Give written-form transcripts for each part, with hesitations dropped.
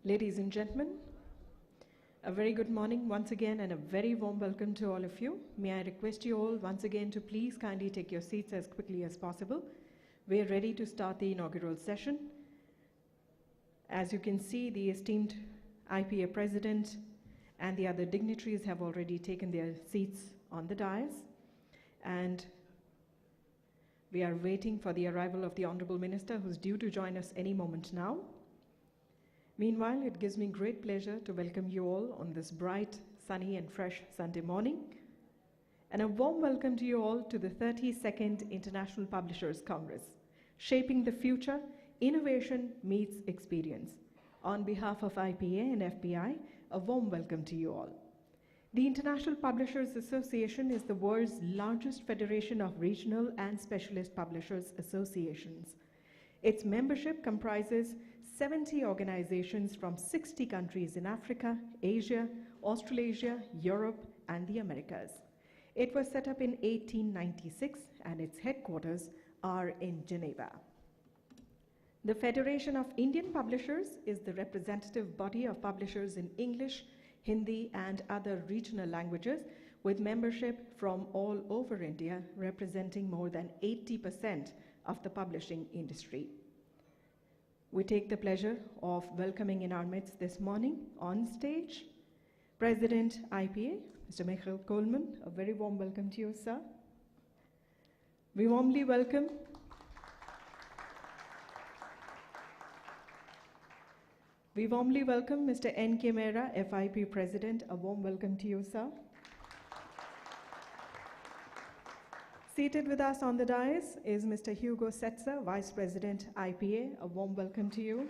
Ladies and gentlemen, a very good morning once again and a very warm welcome to all of you. May I request you all once again to please kindly take your seats as quickly as possible. We are ready to start the inaugural session. As you can see, the esteemed IPA President and the other dignitaries have already taken their seats on the dais, and we are waiting for the arrival of the Honorable Minister, who's due to join us any moment now. Meanwhile, it gives me great pleasure to welcome you all on this bright, sunny and fresh Sunday morning, and a warm welcome to you all to the 32nd International Publishers Congress, Shaping the Future, Innovation Meets Experience. On behalf of IPA and FPI, a warm welcome to you all. The International Publishers Association is the world's largest federation of regional and specialist publishers associations. Its membership comprises 70 organizations from 60 countries in Africa, Asia, Australasia, Europe, and the Americas. It was set up in 1896, and its headquarters are in Geneva. The Federation of Indian Publishers is the representative body of publishers in English, Hindi, and other regional languages, with membership from all over India, representing more than 80% of the publishing industry. We take the pleasure of welcoming in our midst this morning on stage President IPA, Mr. Michael Coleman. A very warm welcome to you, sir. We warmly welcome Mr. N.K. Mehra, FIP President. A warm welcome to you, sir. Seated with us on the dais is Mr. Hugo Setzer, Vice President, IPA. A warm welcome to you.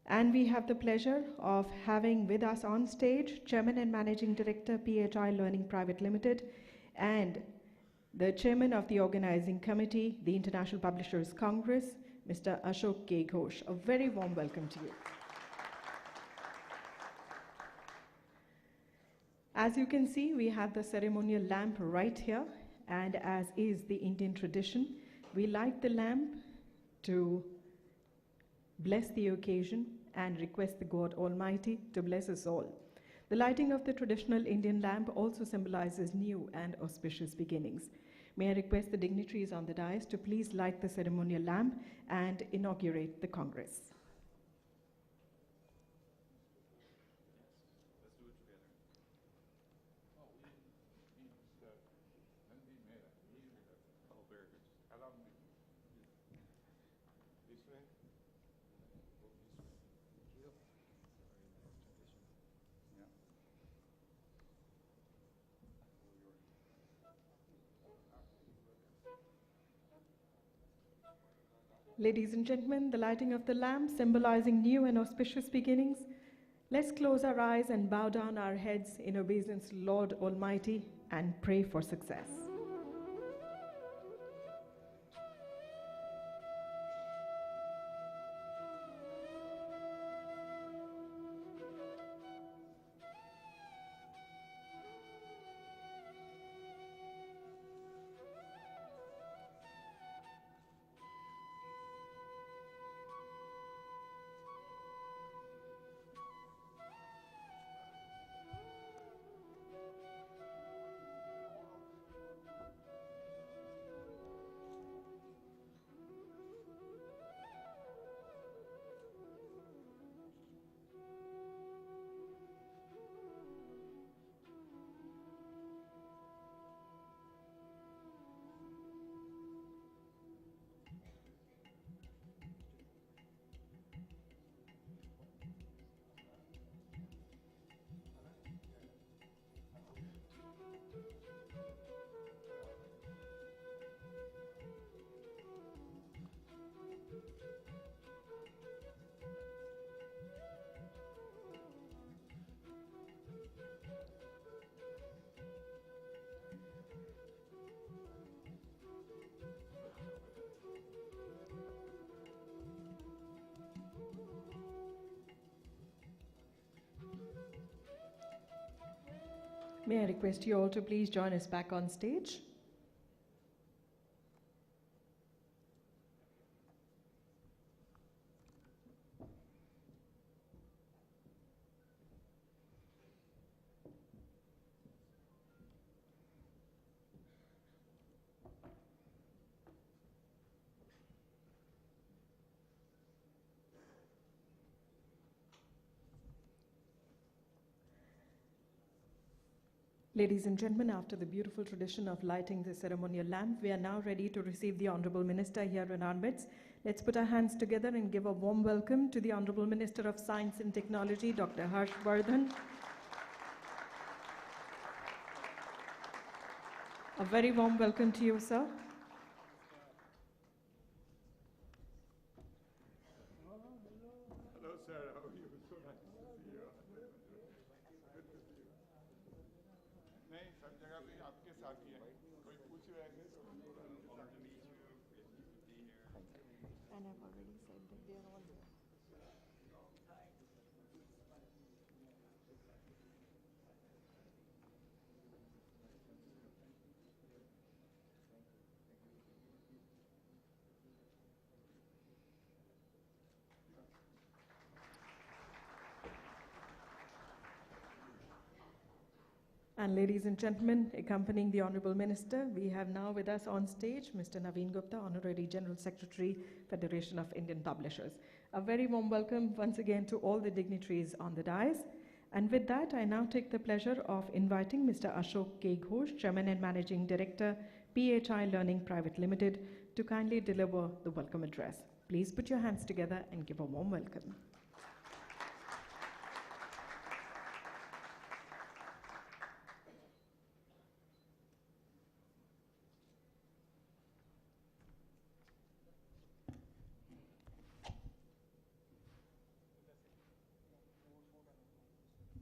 And we have the pleasure of having with us on stage Chairman and Managing Director, PHI Learning Private Limited, and the Chairman of the Organizing Committee, the International Publishers Congress, Mr. Ashok K. Ghosh. A very warm welcome to you. As you can see, we have the ceremonial lamp right here, and as is the Indian tradition, we light the lamp to bless the occasion and request the God Almighty to bless us all. The lighting of the traditional Indian lamp also symbolizes new and auspicious beginnings. May I request the dignitaries on the dais to please light the ceremonial lamp and inaugurate the Congress. Ladies and gentlemen, the lighting of the lamp symbolizing new and auspicious beginnings. Let's close our eyes and bow down our heads in obeisance to Lord Almighty and pray for success. May I request you all to please join us back on stage. Ladies and gentlemen, after the beautiful tradition of lighting the ceremonial lamp, we are now ready to receive the Honorable Minister here in our midst. Let's put our hands together and give a warm welcome to the Honorable Minister of Science and Technology, Dr. Harsh Vardhan. A very warm welcome to you, sir. Hello, sir. How are you? So nice to see you. Good to see you. नहीं, सब जगह पे आपके साथ ही है. कोई पूछ रहा है इसको. And I've already said that they are all there. And ladies and gentlemen, accompanying the Honorable Minister, we have now with us on stage Mr. Naveen Gupta, Honorary General Secretary, Federation of Indian Publishers. A very warm welcome once again to all the dignitaries on the dais. And with that, I now take the pleasure of inviting Mr. Ashok K. Ghosh, Chairman and Managing Director, PHI Learning Private Limited, to kindly deliver the welcome address. Please put your hands together and give a warm welcome.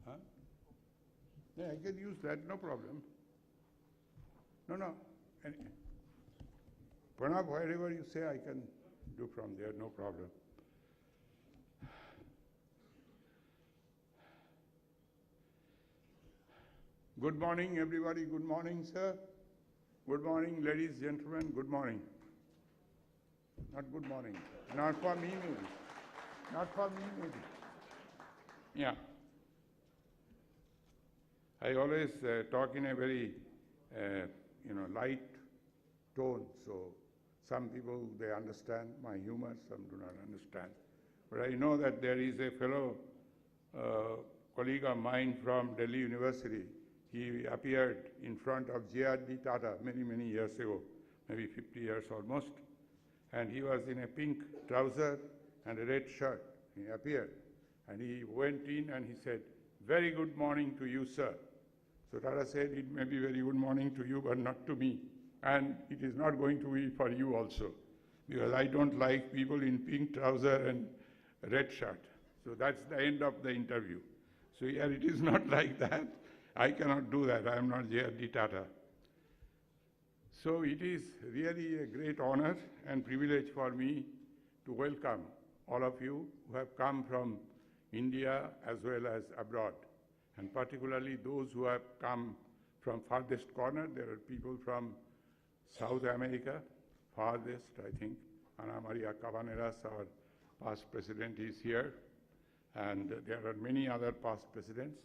Huh? Yeah, I can use that, no problem. No. Pranab, whatever you say, I can do from there, no problem. Good morning, everybody. Good morning, sir. Good morning, ladies, gentlemen. Good morning. Not good morning. Not for me, maybe. Not for me, maybe. Yeah. I always talk in a very, light tone. So some people, they understand my humor, some do not understand. But I know that there is a fellow colleague of mine from Delhi University. He appeared in front of J.R.D. Tata many, many years ago, maybe 50 years almost. And he was in a pink trouser and a red shirt. He appeared. And he went in and he said, "Very good morning to you, sir." So Tata said, "It may be very good morning to you, but not to me. And it is not going to be for you also, because I don't like people in pink trouser and red shirt." So that's the end of the interview. So here it is not like that. I cannot do that. I am not J.R.D. Tata. So it is really a great honor and privilege for me to welcome all of you who have come from India as well as abroad, and particularly those who have come from farthest corner. There are people from South America, farthest, I think. Ana Maria Cabaneras, our past president, is here, and there are many other past presidents.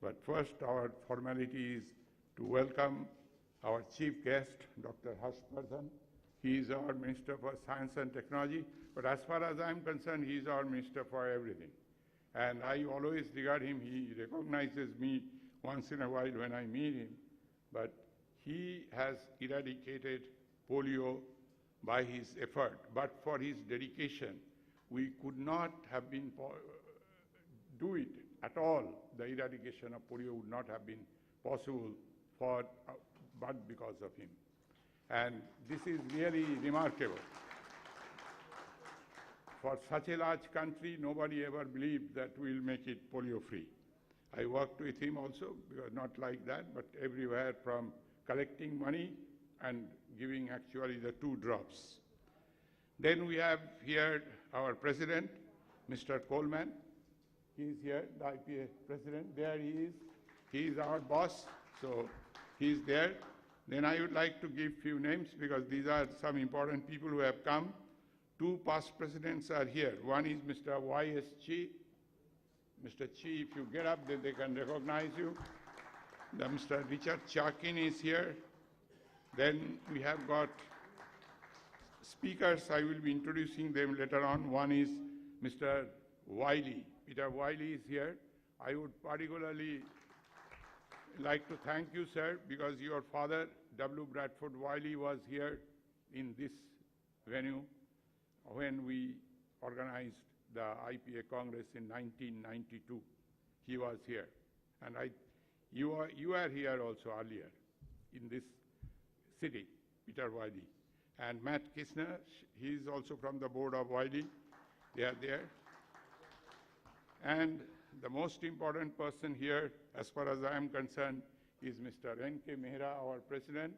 But first, our formality is to welcome our chief guest, Dr. Harsh Vardhan. He is our Minister for Science and Technology, but as far as I'm concerned, he is our Minister for everything. And I always regard him, he recognizes me once in a while when I meet him, but he has eradicated polio by his effort. But for his dedication, we could not have been do it at all. The eradication of polio would not have been possible but because of him. And this is really remarkable. For such a large country, nobody ever believed that we'll make it polio-free. I worked with him also, because not like that, but everywhere from collecting money and giving actually the 2 drops. Then we have here our president, Mr. Coleman. He is here, the IPA president. There he is. He is our boss, so he is there. Then I would like to give few names, because these are some important people who have come. 2 past presidents are here. One is Mr. Y.S. Chi. Mr. Chi, if you get up, then they can recognize you. Mr. Richard Chakin is here. Then we have got speakers. I will be introducing them later on. One is Mr. Wiley. Peter Wiley is here. I would particularly like to thank you, sir, because your father, W. Bradford Wiley, was here in this venue when we organized the IPA Congress in 1992. He was here. And you were here also earlier in this city, Peter Wiley. And Matt Kistner, he is also from the board of Wiley. They are there. And the most important person here, as far as I am concerned, is Mr. N.K. Mehra, our president,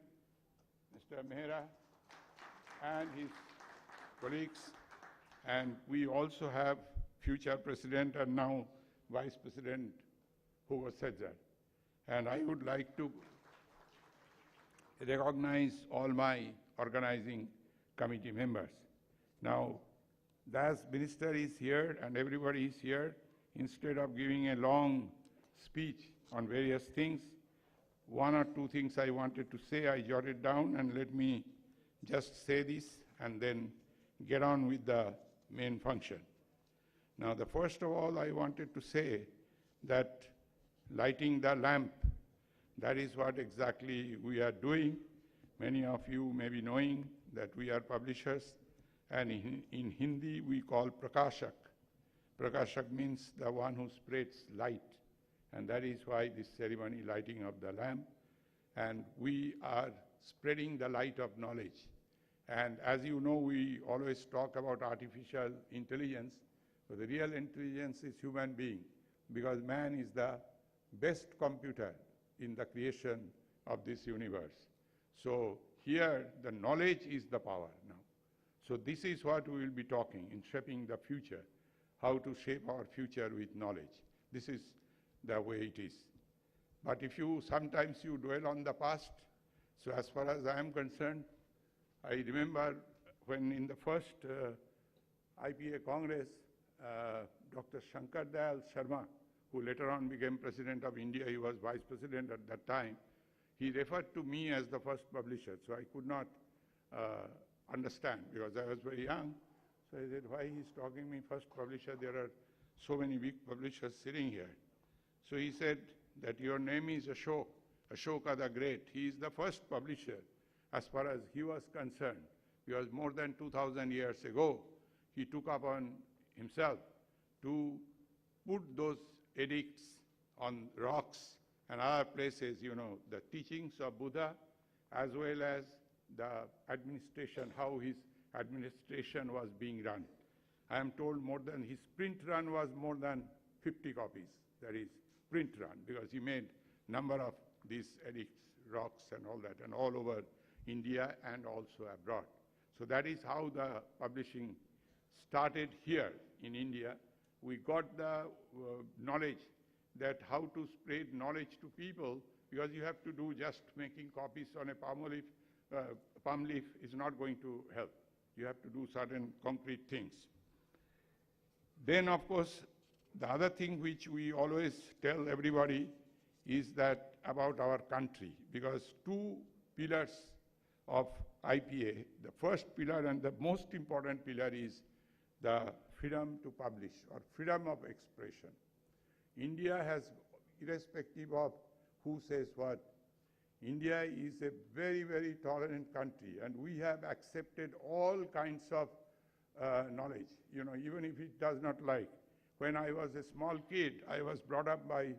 Mr. Mehra, and his colleagues. And we also have future president and now vice president, Hugo Sedzer. And I would like to recognize all my organizing committee members. Now, the minister is here and everybody is here. Instead of giving a long speech on various things, one or two things I wanted to say, I jotted down, and let me just say this and then get on with the main function. Now, the first of all, I wanted to say that lighting the lamp, that is what exactly we are doing. Many of you may be knowing that we are publishers, and in Hindi we call Prakashak. Prakashak means the one who spreads light, and that is why this ceremony, lighting of the lamp. And we are spreading the light of knowledge. And as you know, we always talk about artificial intelligence, but the real intelligence is human being, because man is the best computer in the creation of this universe. So here, the knowledge is the power now. So this is what we will be talking in shaping the future, how to shape our future with knowledge. This is the way it is. But if you, sometimes you dwell on the past, so as far as I am concerned, I remember when in the first IPA Congress, Dr. Shankar Dayal Sharma, who later on became President of India, he was Vice President at that time, he referred to me as the first publisher, so I could not understand because I was very young. So I said, why he's talking me first publisher? There are so many big publishers sitting here. So he said that your name is Ashok, Ashoka the Great. He is the first publisher as far as he was concerned, because more than 2,000 years ago, he took upon himself to put those edicts on rocks and other places, you know, the teachings of Buddha, as well as the administration, how his administration was being run. I am told more than his print run was more than 50 copies, that is print run, because he made number of these edicts, rocks and all that, and all over India and also abroad. So that is how the publishing started here in India. We got the knowledge that how to spread knowledge to people, because you have to do just making copies on a palm leaf is not going to help. You have to do certain concrete things. Then, of course, the other thing which we always tell everybody is that about our country, because two pillars of IPA, the first pillar and the most important pillar is the freedom to publish or freedom of expression. India has, irrespective of who says what, India is a very, very tolerant country, and we have accepted all kinds of knowledge, you know, even if it does not like. When I was a small kid, I was brought up by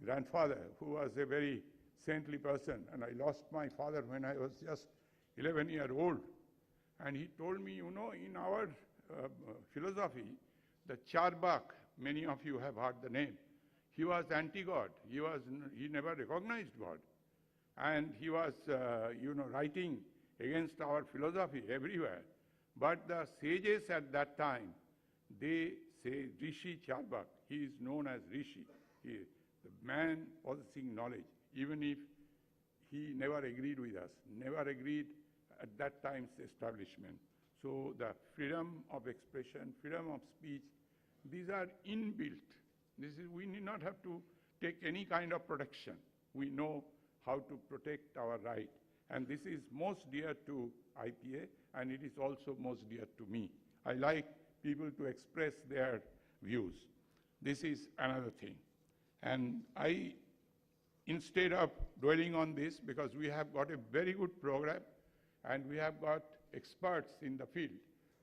grandfather, who was a very saintly person, and I lost my father when I was just 11 years old. And he told me, you know, in our philosophy, the Charbak, many of you have heard the name, he was anti-God. He never recognized God. And he was, you know, writing against our philosophy everywhere. But the sages at that time, they say Rishi Charbak. He is known as Rishi. He is the man possessing knowledge, even if he never agreed with us, never agreed at that time's establishment. So the freedom of expression, freedom of speech, these are inbuilt. We need not have to take any kind of protection. We know how to protect our right. And this is most dear to IPA, and it is also most dear to me. I like people to express their views. This is another thing. And instead of dwelling on this, because we have got a very good program and we have got experts in the field.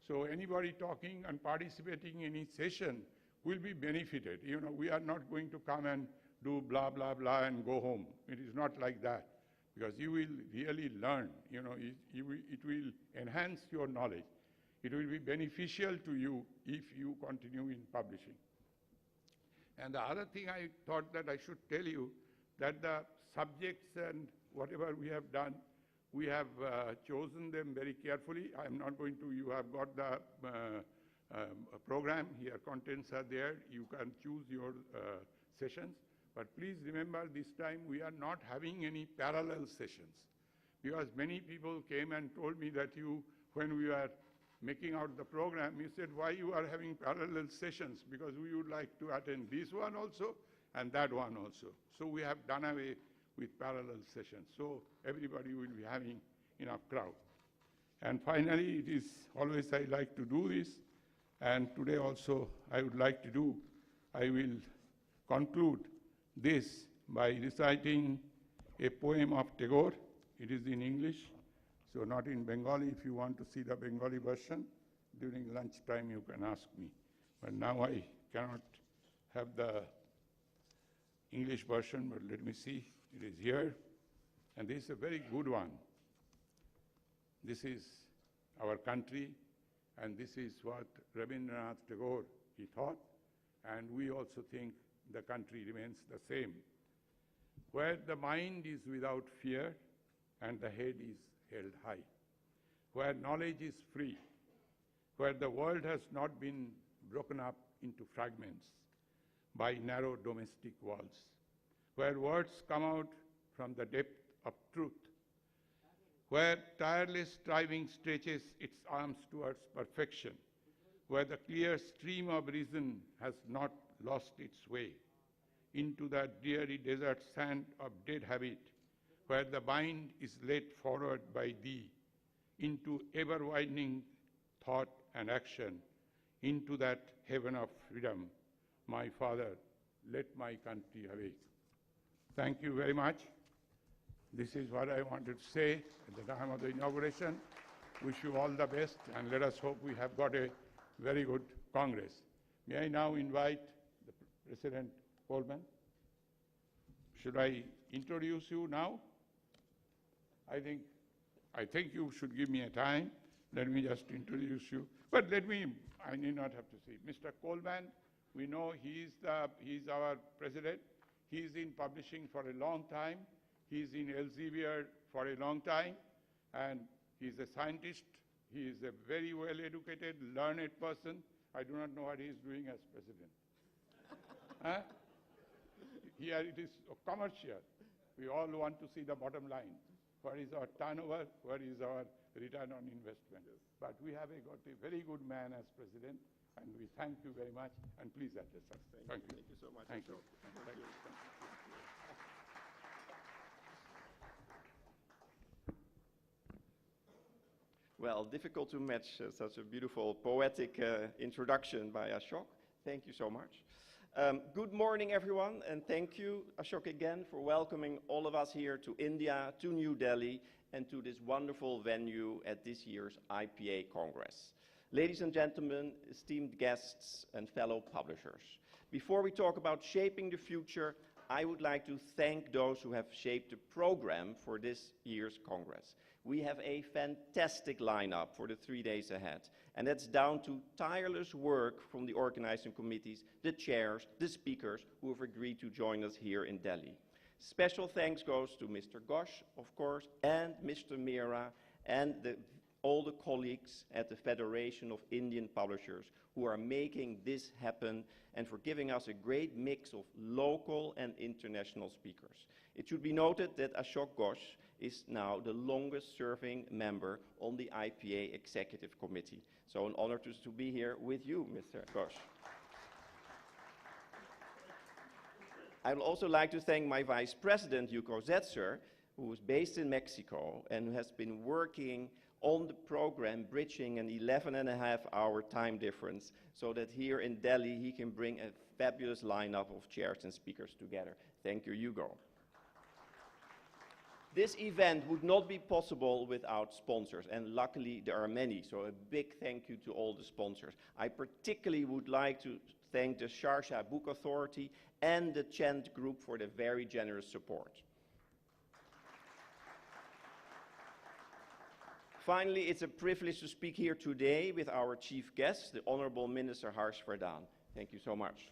So anybody talking and participating in any session will be benefited. You know, we are not going to come and do blah, blah, blah and go home. It is not like that, because you will really learn. You know, it will enhance your knowledge. It will be beneficial to you if you continue in publishing. And the other thing I thought that I should tell you, that the subjects and whatever we have done, we have chosen them very carefully. I'm not going to, you have got the program here, contents are there, you can choose your sessions. But please remember, this time we are not having any parallel sessions, because many people came and told me that you, when we were making out the program, you said, why you are having parallel sessions? Because we would like to attend this one also and that one also. So we have done away with parallel sessions. So everybody will be having enough crowd. And finally, it is always I like to do this, and today also I would like to do, I will conclude this by reciting a poem of Tagore. It is in English, so not in Bengali. If you want to see the Bengali version, during lunchtime you can ask me. But now I cannot have the English version, but let me see. It is here, and this is a very good one. This is our country, and this is what Rabindranath Tagore, he thought, and we also think the country remains the same. Where the mind is without fear and the head is held high, where knowledge is free, where the world has not been broken up into fragments by narrow domestic walls, where words come out from the depth of truth, where tireless striving stretches its arms towards perfection, where the clear stream of reason has not lost its way into the dreary desert sand of dead habit, where the mind is led forward by thee into ever-widening thought and action, into that heaven of freedom. My Father, let my country awake. Thank you very much. This is what I wanted to say at the time of the inauguration. Wish you all the best, and let us hope we have got a very good Congress. May I now invite the President Coleman? Should I introduce you now? I think you should give me a time. Let me just introduce you. But I need not have to say. Mr. Coleman, we know he's our president. He's in publishing for a long time. He's in Elsevier for a long time. And he's a scientist. He is a very well-educated, learned person. I do not know what he's doing as president. Huh? Here it is commercial. We all want to see the bottom line. What is our turnover? What is our return on investment? Yes. But we have got a very good man as president, and we thank you very much. And please address us. Thank you. Thank you so much. Thank you. Thank you. Well, difficult to match such a beautiful poetic introduction by Ashok. Thank you so much. Good morning, everyone, and thank you, Ashok, again for welcoming all of us here to India, to New Delhi, and to this wonderful venue at this year's IPA Congress. Ladies and gentlemen, esteemed guests and fellow publishers, before we talk about shaping the future, I would like to thank those who have shaped the program for this year's Congress. We have a fantastic lineup for the 3 days ahead, and that's down to tireless work from the organizing committees, the chairs, the speakers who have agreed to join us here in Delhi. Special thanks goes to Mr. Ghosh, of course, and Mr. Mehra, and all the colleagues at the Federation of Indian Publishers who are making this happen and for giving us a great mix of local and international speakers. It should be noted that Ashok Ghosh is now the longest serving member on the IPA Executive Committee. So an honor to be here with you, Mr. Ghosh. I would also like to thank my Vice President, Yuko Zetzer, who is based in Mexico and who has been working on the program, bridging an 11.5-hour time difference, so that here in Delhi he can bring a fabulous lineup of chairs and speakers together. Thank you, Hugo. This event would not be possible without sponsors, and luckily there are many, so a big thank you to all the sponsors. I particularly would like to thank the Sharjah Book Authority and the Chant Group for their very generous support. Finally, it's a privilege to speak here today with our chief guest, the Honorable Minister Harsh Vardhan. Thank you so much.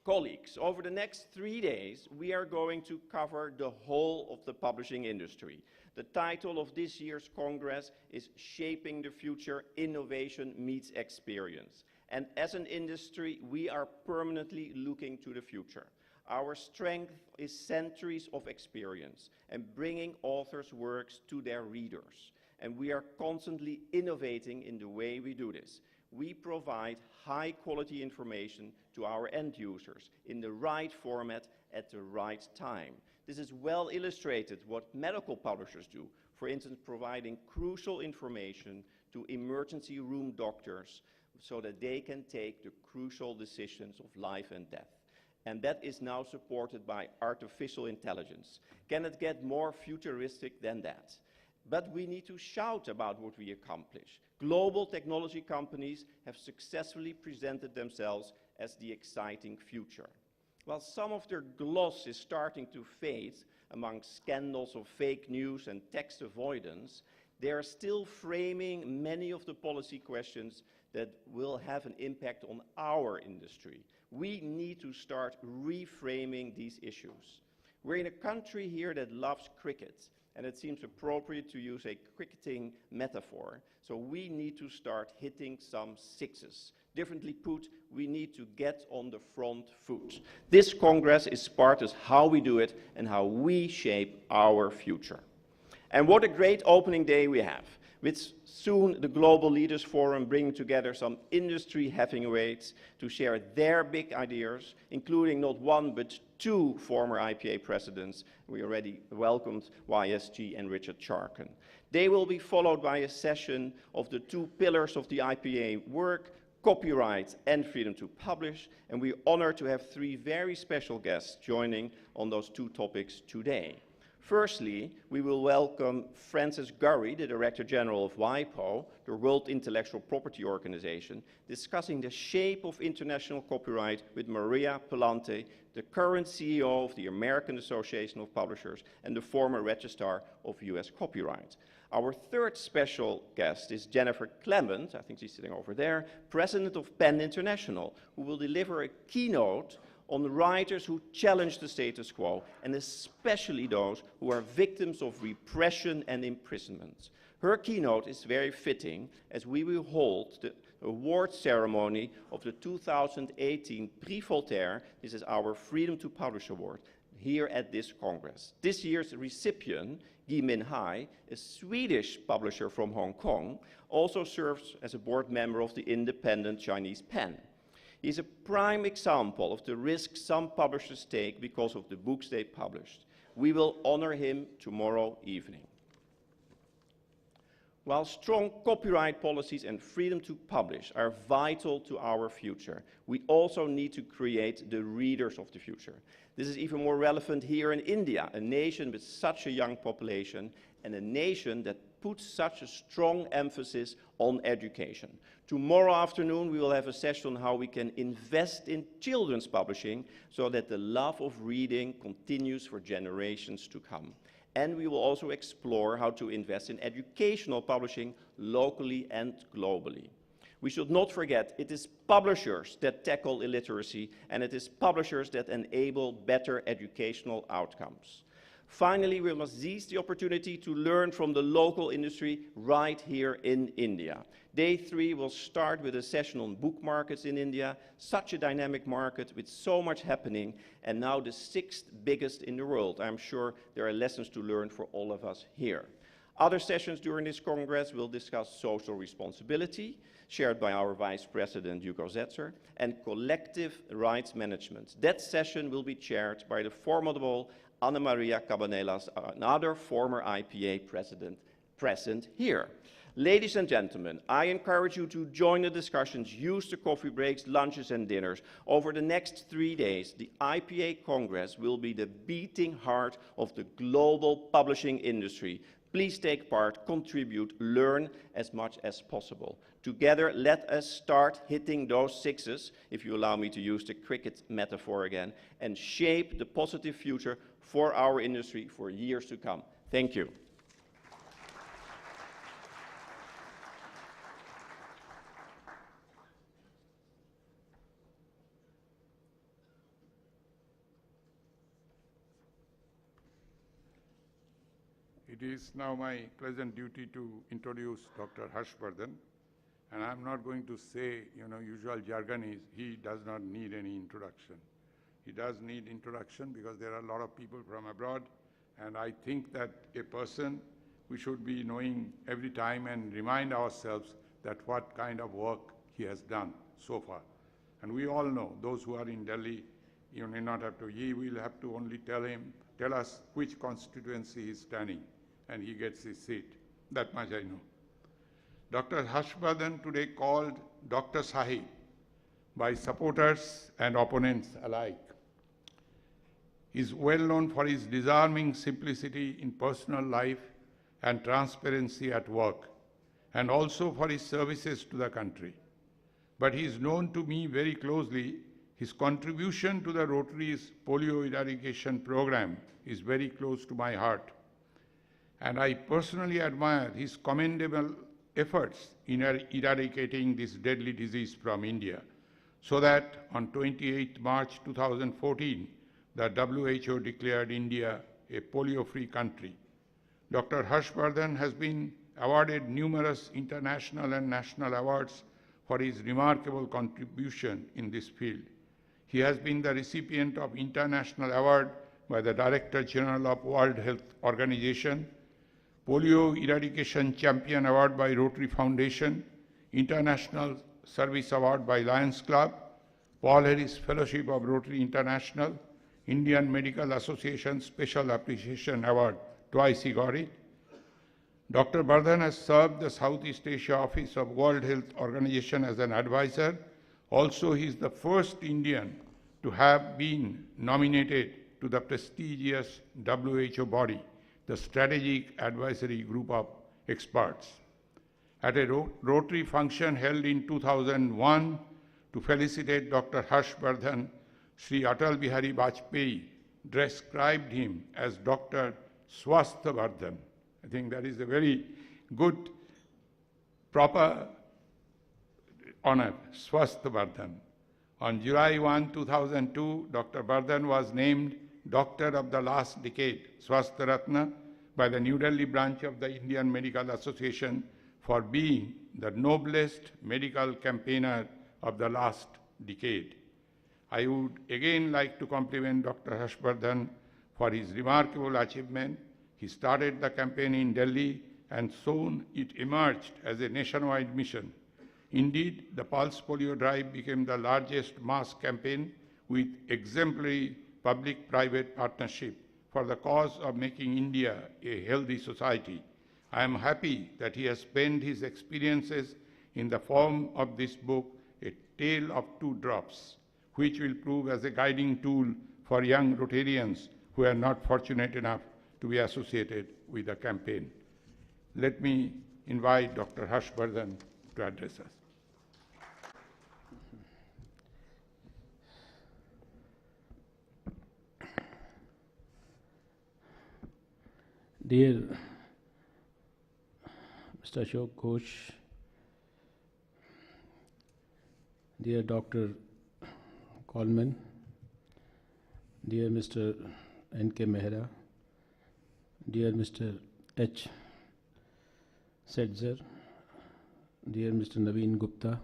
Colleagues, over the next 3 days, we are going to cover the whole of the publishing industry. The title of this year's Congress is Shaping the Future, Innovation Meets Experience. And as an industry, we are permanently looking to the future. Our strength is centuries of experience and bringing authors' works to their readers. And we are constantly innovating in the way we do this. We provide high-quality information to our end users in the right format at the right time. This is well illustrated what medical publishers do, for instance, providing crucial information to emergency room doctors so that they can take the crucial decisions of life and death. And that is now supported by artificial intelligence. Can it get more futuristic than that? But we need to shout about what we accomplish. Global technology companies have successfully presented themselves as the exciting future. While some of their gloss is starting to fade among scandals of fake news and tax avoidance, they are still framing many of the policy questions that will have an impact on our industry. We need to start reframing these issues. We're in a country here that loves cricket, and it seems appropriate to use a cricketing metaphor. So we need to start hitting some sixes. Differently put, we need to get on the front foot. This Congress is part of how we do it and how we shape our future. And what a great opening day we have, with soon the Global Leaders Forum bringing together some industry heavyweights to share their big ideas, including not one but two former IPA presidents. We already welcomed YSG and Richard Charkin. They will be followed by a session of the two pillars of the IPA work, copyright and freedom to publish, and we're honored to have three very special guests joining on those two topics today. Firstly, we will welcome Francis Gurry, the Director General of WIPO, the World Intellectual Property Organization, discussing the shape of international copyright with Maria Palante, the current CEO of the American Association of Publishers and the former Registrar of US Copyright. Our third special guest is Jennifer Clement, I think she's sitting over there, President of PEN International, who will deliver a keynote on the writers who challenge the status quo, and especially those who are victims of repression and imprisonment. Her keynote is very fitting, as we will hold the award ceremony of the 2018 Prix Voltaire. This is our Freedom to Publish Award, here at this Congress. This year's recipient, Gui Minhai, a Swedish publisher from Hong Kong, also serves as a board member of the independent Chinese PEN. He's a prime example of the risk some publishers take because of the books they published. We will honor him tomorrow evening. While strong copyright policies and freedom to publish are vital to our future, we also need to create the readers of the future. This is even more relevant here in India, a nation with such a young population and a nation that puts such a strong emphasis on education. Tomorrow afternoon, we will have a session on how we can invest in children's publishing so that the love of reading continues for generations to come. And we will also explore how to invest in educational publishing locally and globally. We should not forget, it is publishers that tackle illiteracy, and it is publishers that enable better educational outcomes. Finally, we must seize the opportunity to learn from the local industry right here in India. Day 3 will start with a session on book markets in India, such a dynamic market with so much happening, and now the 6th biggest in the world. I'm sure there are lessons to learn for all of us here. Other sessions during this Congress will discuss social responsibility, shared by our Vice President Hugo Zetzer, and collective rights management. That session will be chaired by the formidable Ana Maria Cabanelas, another former IPA president, present here. Ladies and gentlemen, I encourage you to join the discussions, use the coffee breaks, lunches and dinners. Over the next 3 days, the IPA Congress will be the beating heart of the global publishing industry. Please take part, contribute, learn as much as possible. Together, let us start hitting those sixes, if you allow me to use the cricket metaphor again, and shape the positive future for our industry for years to come. Thank you. It is now my pleasant duty to introduce Dr. Harshvardhan. And I'm not going to say, usual jargon is he does not need any introduction. He does need introduction because there are a lot of people from abroad. And I think that a person we should be knowing every time and remind ourselves that what kind of work he has done so far. And we all know, those who are in Delhi, you may not have to, he will have to only tell us which constituency he is standing, and he gets his seat. That much I know. Dr. Harshvardhan, today called Dr. Sahib by supporters and opponents alike, is well known for his disarming simplicity in personal life and transparency at work, and also for his services to the country. But he is known to me very closely. His contribution to the Rotary's polio eradication program is very close to my heart. And I personally admire his commendable efforts in eradicating this deadly disease from India, so that on 28 March 2014, the WHO declared India a polio-free country. Dr. Harshvardhan has been awarded numerous international and national awards for his remarkable contribution in this field. He has been the recipient of International Award by the Director General of World Health Organization, Polio Eradication Champion Award by Rotary Foundation, International Service Award by Lions Club, Paul Harris Fellowship of Rotary International, Indian Medical Association Special Appreciation Award, twice he got it. Dr. Vardhan has served the Southeast Asia Office of World Health Organization as an advisor. Also, he is the first Indian to have been nominated to the prestigious WHO body, the Strategic Advisory Group of Experts. At a Rotary function held in 2001 to felicitate Dr. Harshvardhan, Sri Atal Bihari Vajpayee described him as Dr. Swasthvardhan. I think that is a very good, proper honor, Swasthvardhan. On July 1, 2002, Dr. Vardhan was named Doctor of the Last Decade, Swasthya Ratna, by the New Delhi branch of the Indian Medical Association for being the noblest medical campaigner of the last decade. I would again like to compliment Dr. Harshvardhan for his remarkable achievement. He started the campaign in Delhi, and soon it emerged as a nationwide mission. Indeed, the Pulse Polio Drive became the largest mass campaign with exemplary public-private partnership for the cause of making India a healthy society. I am happy that he has penned his experiences in the form of this book, A Tale of Two Drops, which will prove as a guiding tool for young Rotarians who are not fortunate enough to be associated with the campaign. Let me invite Dr. Harshvardhan to address us. Dear Mr. Ashok Ghosh, dear Dr. Coleman, dear Mr. N.K. Mehra, dear Mr. H. Setzer, dear Mr. Naveen Gupta,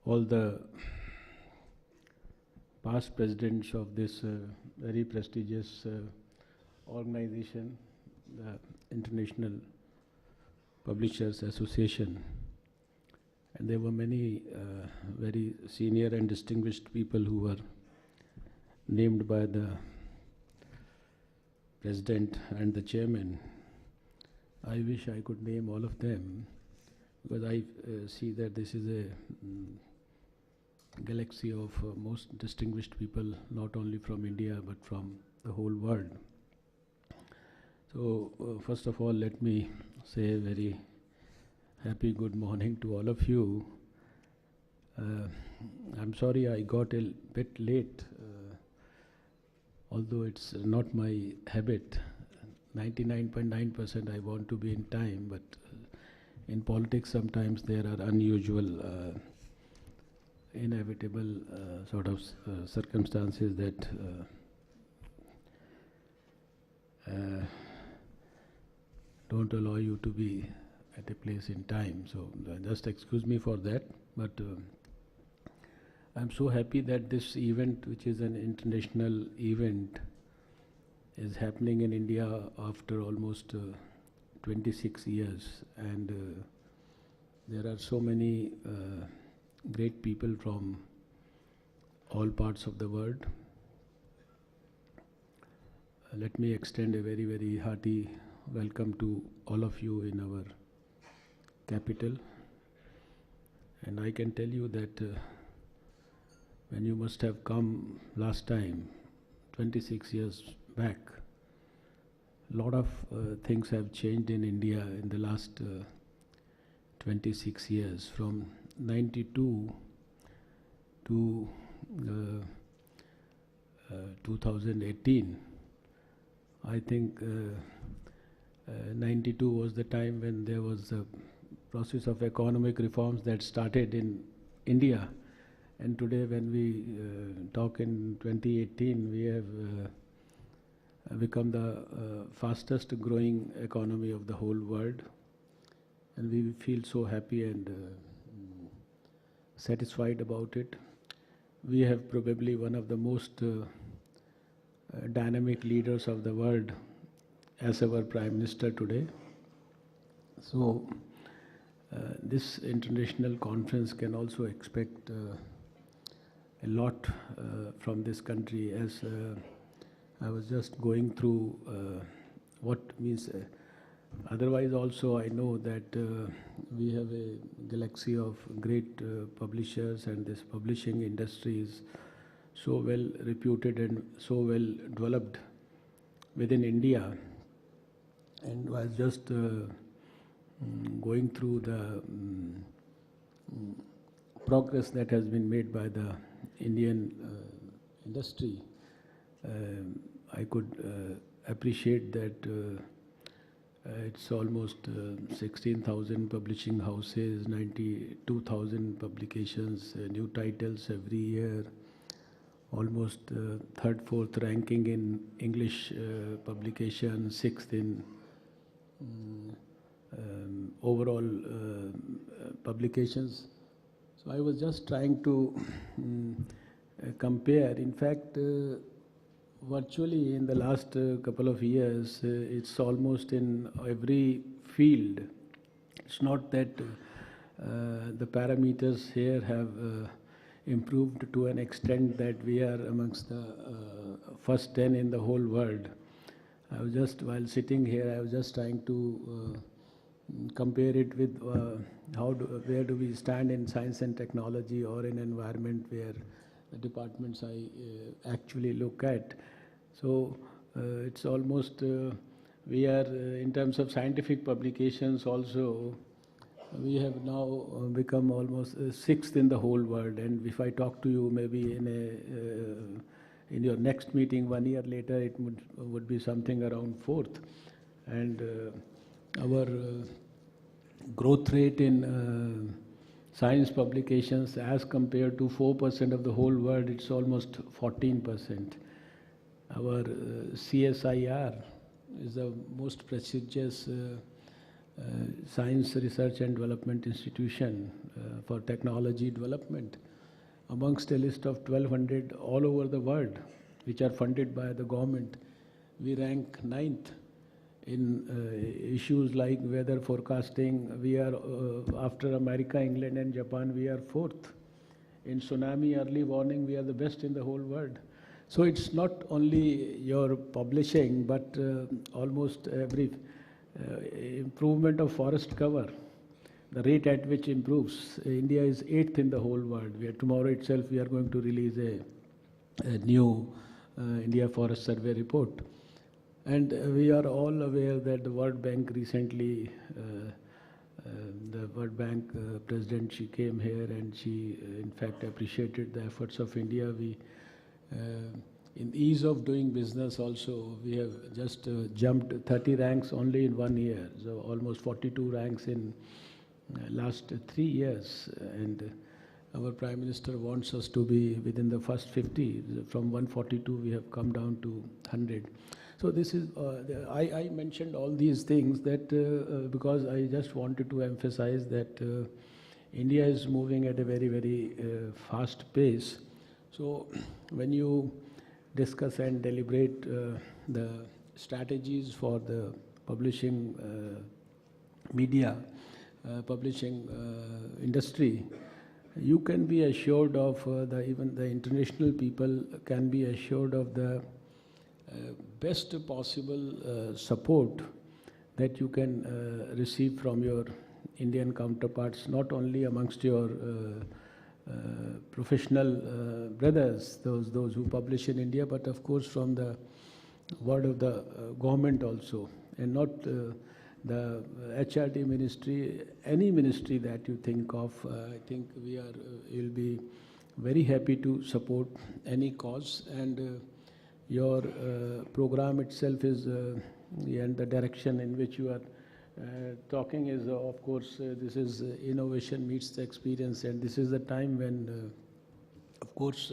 all the past presidents of this very prestigious organization, the International Publishers Association, and there were many very senior and distinguished people who were named by the President and the Chairman I wish I could name all of them, because I see that this is a galaxy of most distinguished people, not only from India but from the whole world. So, first of all, let me say a very happy good morning to all of you. I'm sorry I got a bit late, although it's not my habit. 99.9% I want to be in time, but in politics sometimes there are unusual, inevitable sort of circumstances that don't allow you to be at a place in time. So just excuse me for that. But I'm so happy that this event, which is an international event, is happening in India after almost 26 years. And there are so many great people from all parts of the world. Let me extend a very, very hearty welcome to all of you in our capital. And I can tell you that when you must have come last time, 26 years back, a lot of things have changed in India in the last 26 years, from 92 to 2018. I think 92 was the time when there was a process of economic reforms that started in India. And today when we talk in 2018, we have become the fastest growing economy of the whole world. And we feel so happy and satisfied about it. We have probably one of the most dynamic leaders of the world as our Prime Minister today. So this international conference can also expect a lot from this country, as I was just going through what means. Otherwise also I know that we have a galaxy of great publishers, and this publishing industry is so well reputed and so well developed within India. And was just going through the progress that has been made by the Indian industry. I could appreciate that it's almost 16,000 publishing houses, 92,000 publications, new titles every year, almost third, fourth ranking in English publication, sixth in overall publications. So I was just trying to compare. In fact, virtually in the last couple of years, it's almost in every field. It's not that the parameters here have improved to an extent that we are amongst the first 10 in the whole world. I was just, while sitting here, I was just trying to compare it with where do we stand in science and technology, or in environment, where the departments I actually look at. So it's almost, we are in terms of scientific publications also, we have now become almost sixth in the whole world. And if I talk to you maybe in your next meeting 1 year later, it would be something around fourth. And our growth rate in science publications, as compared to 4% of the whole world, it's almost 14%. Our CSIR is the most prestigious science research and development institution for technology development. Amongst a list of 1,200 all over the world, which are funded by the government, we rank 9th. In issues like weather forecasting, we are, after America, England and Japan, we are 4th. In tsunami early warning, we are the best in the whole world. So it's not only your publishing, but almost every improvement of forest cover, the rate at which improves. India is 8th in the whole world. Tomorrow itself we are going to release a new India Forest Survey report. And we are all aware that the World Bank recently, the World Bank president, she came here and she in fact appreciated the efforts of India. In ease of doing business also, we have just jumped 30 ranks only in 1 year. So almost 42 ranks in last 3 years. And our Prime Minister wants us to be within the first 50. From 142 we have come down to 100. So this is, I mentioned all these things that because I just wanted to emphasize that India is moving at a very, very fast pace. So when you discuss and deliberate the strategies for the publishing media, publishing industry, you can be assured of, even the international people can be assured of the best possible support that you can receive from your Indian counterparts, not only amongst your professional brothers, those who publish in India, but of course from the word of the government also, and not the HRD ministry, any ministry that you think of. I think you'll be very happy to support any cause, and your program itself is, and the direction in which you are talking is, of course, this is innovation meets the experience, and this is the time when, of course,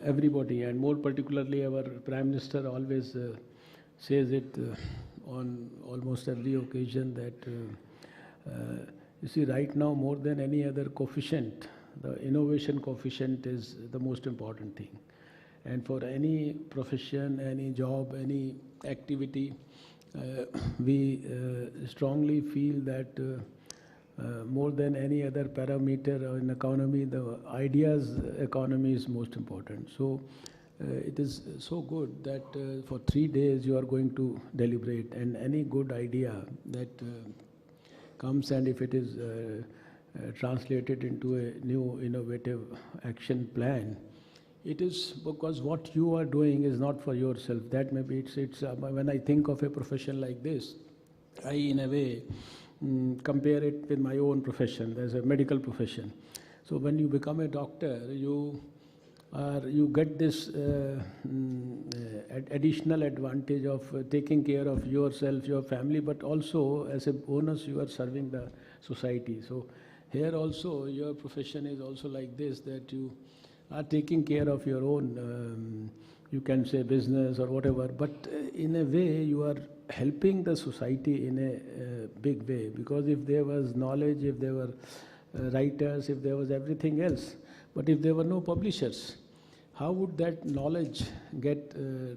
everybody, and more particularly our Prime Minister always says it on almost every occasion that, you see, right now more than any other coefficient, the innovation coefficient is the most important thing. And for any profession, any job, any activity, we strongly feel that more than any other parameter in economy, the ideas economy is most important. So it is so good that for 3 days you are going to deliberate, and any good idea that comes, and if it is translated into a new innovative action plan, it is because what you are doing is not for yourself. That maybe it's when I think of a profession like this, I in a way compare it with my own profession. There's a medical profession. So when you become a doctor, you get this additional advantage of taking care of yourself, your family, but also as a bonus you are serving the society. So here also your profession is also like this, that you are taking care of your own, you can say business or whatever, but in a way you are helping the society in a big way, because if there was knowledge, if there were writers, if there was everything else, but if there were no publishers, how would that knowledge get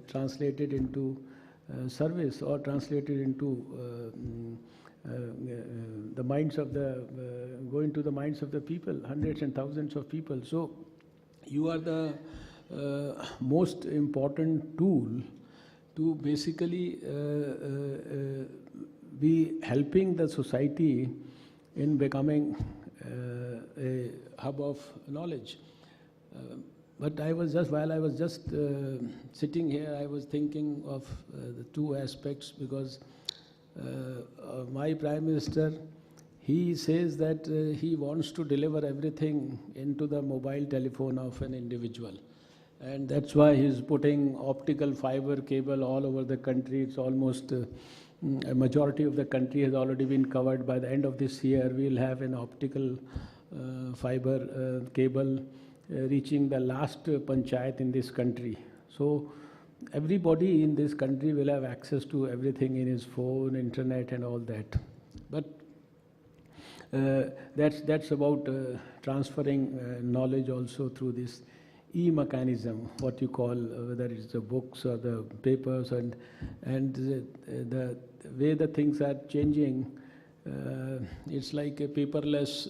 translated into service or translated into the minds of the, go into the minds of the people, hundreds and thousands of people. So you are the most important tool to basically be helping the society in becoming a hub of knowledge. But I was just, while I was just sitting here, I was thinking of the two aspects, because my Prime Minister, he says that he wants to deliver everything into the mobile telephone of an individual. And that's why he's putting optical fiber cable all over the country. It's almost a majority of the country has already been covered. By the end of this year, we'll have an optical fiber cable reaching the last panchayat in this country. So everybody in this country will have access to everything in his phone, internet and all that. But that's about transferring knowledge also through this e-mechanism, what you call, whether it's the books or the papers, and the way the things are changing. It's like a paperless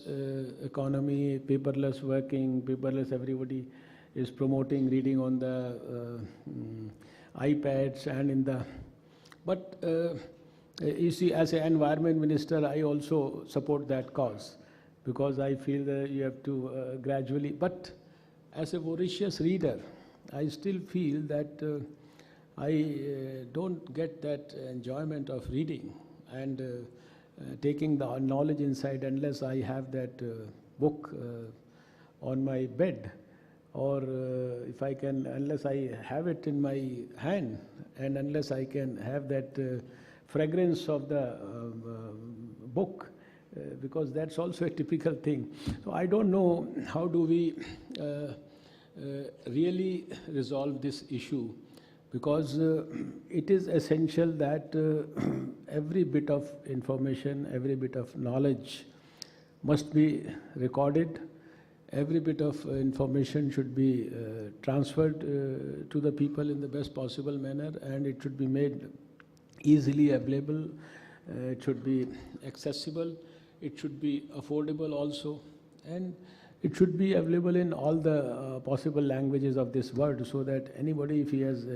economy, paperless working, paperless, everybody is promoting reading on the iPads and in the, but You see, as an environment minister, I also support that cause because I feel that you have to gradually. But as a voracious reader, I still feel that I don't get that enjoyment of reading and taking the knowledge inside unless I have that book on my bed, or if I can, unless I have it in my hand, and unless I can have that fragrance of the book, because that's also a typical thing. So I don't know how do we really resolve this issue, because it is essential that every bit of information, every bit of knowledge must be recorded. Every bit of information should be transferred to the people in the best possible manner, and it should be made easily available. It should be accessible. It should be affordable also, and it should be available in all the possible languages of this world, so that anybody, if he has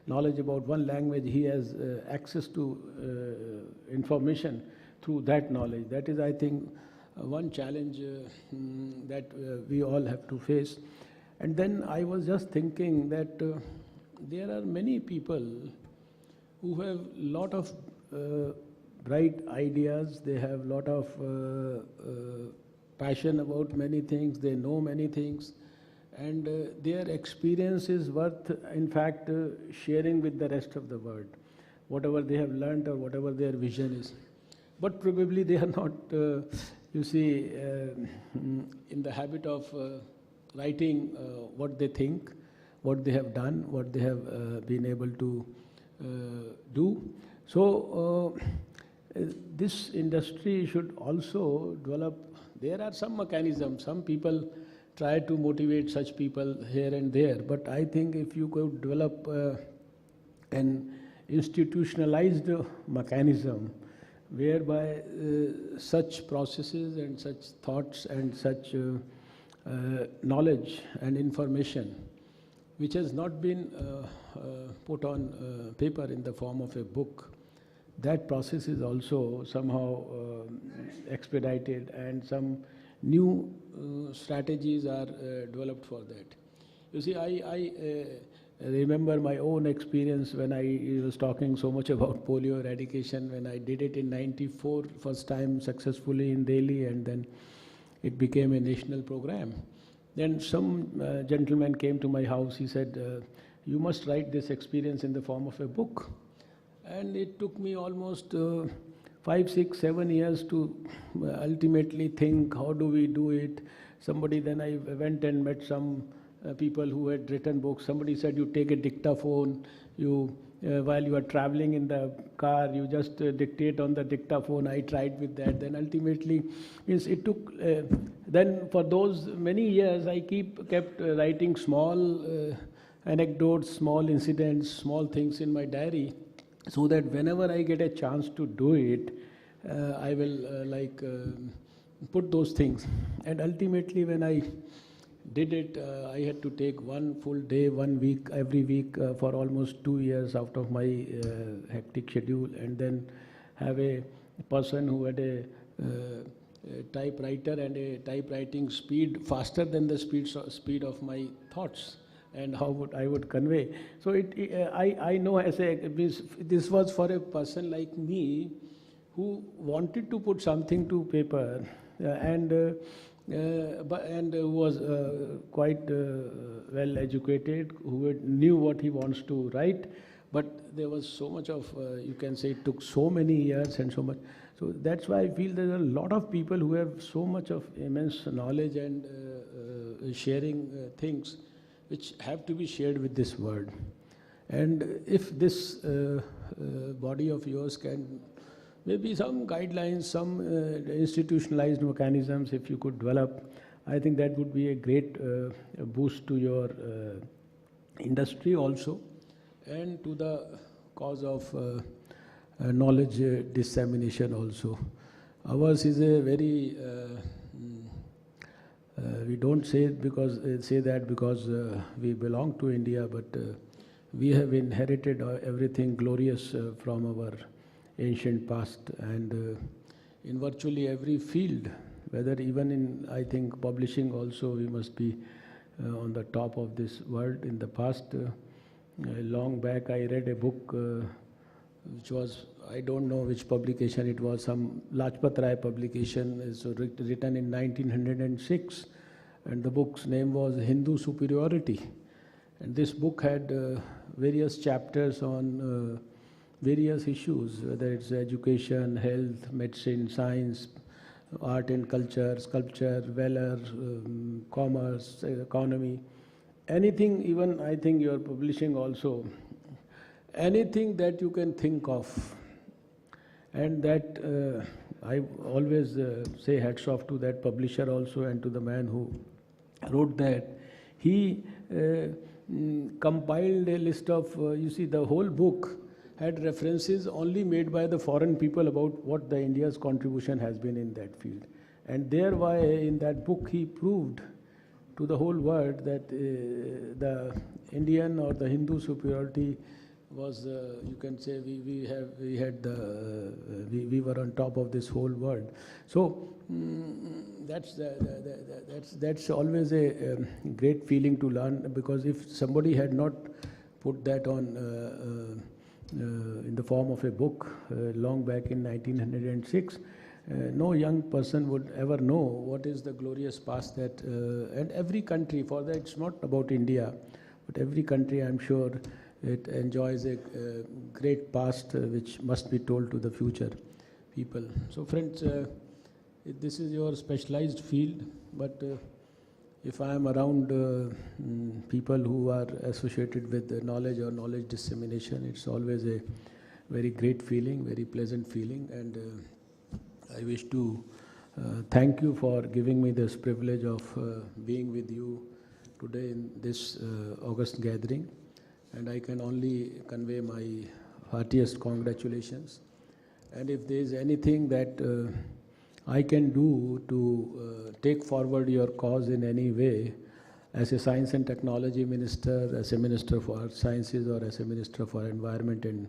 knowledge about one language, he has access to information through that knowledge. That is, I think, one challenge that we all have to face. And then I was just thinking that there are many people who have lot of bright ideas, they have lot of passion about many things, they know many things, and their experience is worth, in fact, sharing with the rest of the world, whatever they have learned or whatever their vision is. But probably they are not, you see, in the habit of writing what they think, what they have done, what they have been able to do. So this industry should also develop. There are some mechanisms. Some people try to motivate such people here and there. But I think if you could develop an institutionalized mechanism whereby such processes and such thoughts and such knowledge and information, which has not been put on paper in the form of a book, that process is also somehow expedited, and some new strategies are developed for that. You see, I remember my own experience when I was talking so much about polio eradication, when I did it in '94, first time successfully in Delhi, and then it became a national program. Then some gentleman came to my house. He said, you must write this experience in the form of a book. And it took me almost 5, 6, 7 years to ultimately think, how do we do it? Then I went and met some people who had written books. Somebody said, you take a dictaphone, while you are traveling in the car, you just dictate on the dictaphone. I tried with that. Then ultimately, it took, then for those many years, I kept writing small anecdotes, small incidents, small things in my diary, so that whenever I get a chance to do it, I will put those things. And ultimately, when I did it, I had to take one full day, 1 week, every week for almost 2 years out of my hectic schedule, and then have a person who had a typewriter and a typewriting speed faster than the speed of my thoughts, and how I would convey. So I know this was for a person like me who wanted to put something to paper and who was quite well educated, who knew what he wants to write. But there was so much of, you can say, it took so many years and so much. So that's why I feel there are a lot of people who have so much of immense knowledge and sharing things which have to be shared with this world. And if this body of yours can, maybe some guidelines, some institutionalized mechanisms, if you could develop, I think that would be a great boost to your industry also, and to the cause of knowledge dissemination also. Ours is a very, we don't say that because we belong to India, but we have inherited everything glorious from our ancient past, and in virtually every field, whether even in, I think, publishing also, we must be on the top of this world. In the past, long back, I read a book which was, I don't know which publication it was, some Lajpat Rai publication, is written in 1906, and the book's name was Hindu Superiority. And this book had various chapters on various issues, whether it's education, health, medicine, science, art and culture, sculpture, valor, commerce, economy, anything. Even I think you are publishing also, anything that you can think of. And that I always say hats off to that publisher also, and to the man who wrote that. He compiled a list of, you see, the whole book had references only made by the foreign people about what the India's contribution has been in that field. And thereby, in that book, he proved to the whole world that the Indian or the Hindu superiority was, you can say, we were on top of this whole world. So that's always a great feeling to learn, because if somebody had not put that on in the form of a book long back in 1906, no young person would ever know what is the glorious past that, and every country, for that it's not about India, but every country, I'm sure, it enjoys a great past which must be told to the future people. So friends, this is your specialized field, but if I am around people who are associated with knowledge or knowledge dissemination, it's always a very great feeling, very pleasant feeling, and I wish to thank you for giving me this privilege of being with you today in this August gathering. And I can only convey my heartiest congratulations. And if there is anything that I can do to take forward your cause in any way, as a science and technology minister, as a minister for sciences, or as a minister for environment and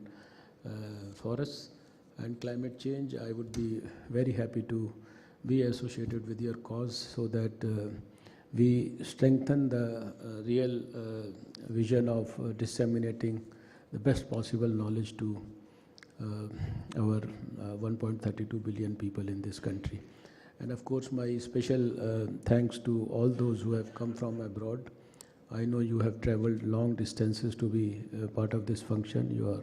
forests and climate change, I would be very happy to be associated with your cause, so that we strengthen the real vision of disseminating the best possible knowledge to our 1.32 billion people in this country. And of course, my special thanks to all those who have come from abroad. I know you have traveled long distances to be part of this function. Your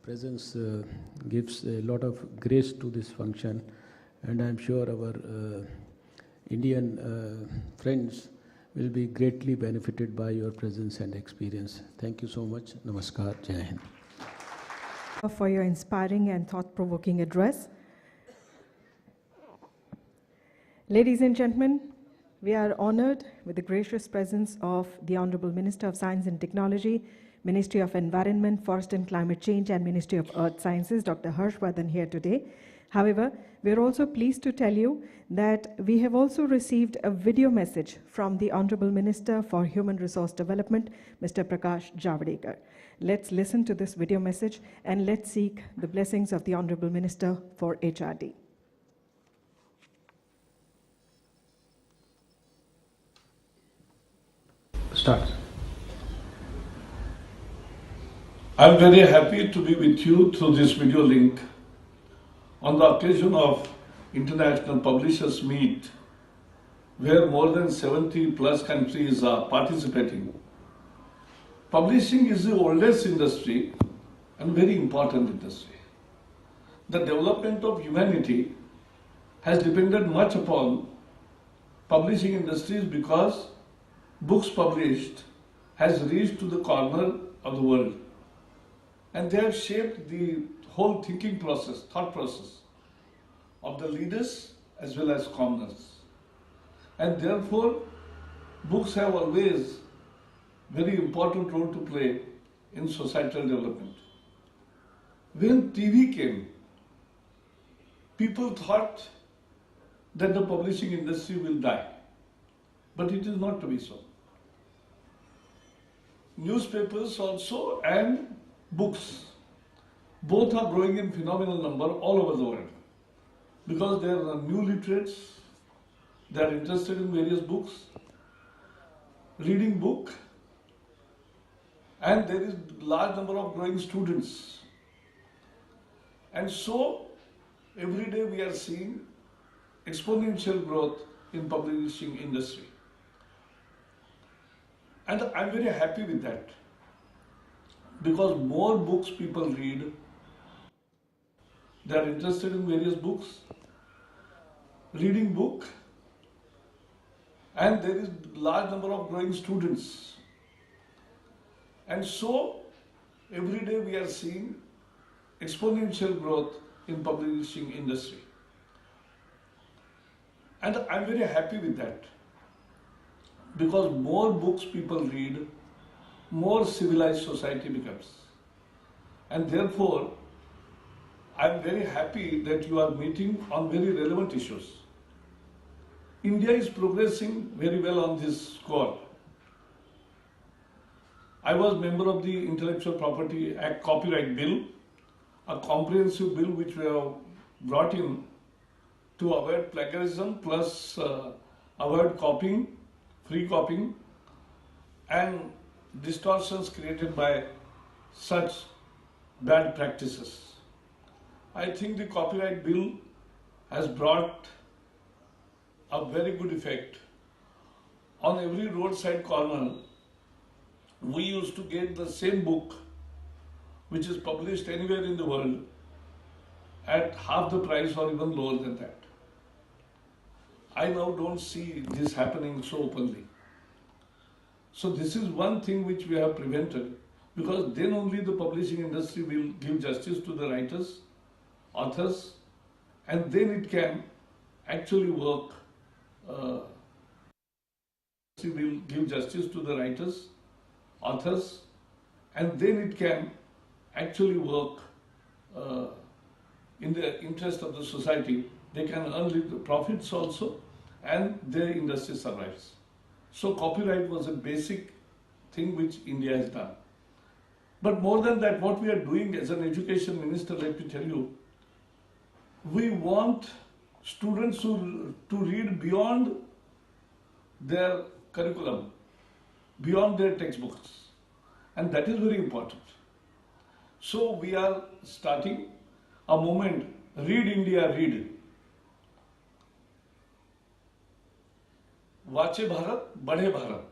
presence gives a lot of grace to this function, and I'm sure our Indian friends will be greatly benefited by your presence and experience. Thank you so much. Namaskar. Jai Hind. For your inspiring and thought-provoking address. Ladies and gentlemen, we are honored with the gracious presence of the Honorable Minister of Science and Technology, Ministry of Environment, Forest and Climate Change, and Ministry of Earth Sciences, Dr. Harshvardhan, here today. However, we are also pleased to tell you that we have also received a video message from the Honorable Minister for Human Resource Development, Mr. Prakash Javadekar. Let's listen to this video message and let's seek the blessings of the Honorable Minister for HRD. Start. I'm very happy to be with you through this video link on the occasion of International Publishers Meet, where more than 70 plus countries are participating. Publishing is the oldest industry and very important industry. The development of humanity has depended much upon publishing industries, because books published has reached to the corner of the world, and they have shaped the whole thinking process, thought process of the leaders as well as commoners. And therefore, books have always very important role to play in societal development. When TV came, people thought that the publishing industry will die, but it is not to be so. Newspapers also and books Both are growing in phenomenal number all over the world because there are new literates, they are interested in various books, reading book, and there is large number of growing students. And so every day we are seeing exponential growth in publishing industry. And I'm very happy with that because more books people read, they are interested in various books, reading book, and there is large number of growing students. And so every day we are seeing exponential growth in publishing industry. And I'm very happy with that because more books people read, more civilized society becomes. And therefore, I'm very happy that you are meeting on very relevant issues. India is progressing very well on this score. I was member of the Intellectual Property Act Copyright Bill, a comprehensive bill which we have brought in to avoid plagiarism plus avoid copying, free copying, and distortions created by such bad practices. I think the copyright bill has brought a very good effect. On every roadside corner, we used to get the same book which is published anywhere in the world at half the price or even lower than that. I now don't see this happening so openly. So this is one thing which we have prevented because then only the publishing industry will give justice to the writers, authors, and then it can actually work. Will give justice to the writers, authors, and then it can actually work in the interest of the society. They can earn little profits also, and their industry survives. So copyright was a basic thing which India has done. But more than that, what we are doing as an education minister, let me tell you, we want students to read beyond their curriculum, beyond their textbooks, and that is very important. So we are starting a movement, Read India, Read. Vache Bharat, Badhe Bharat.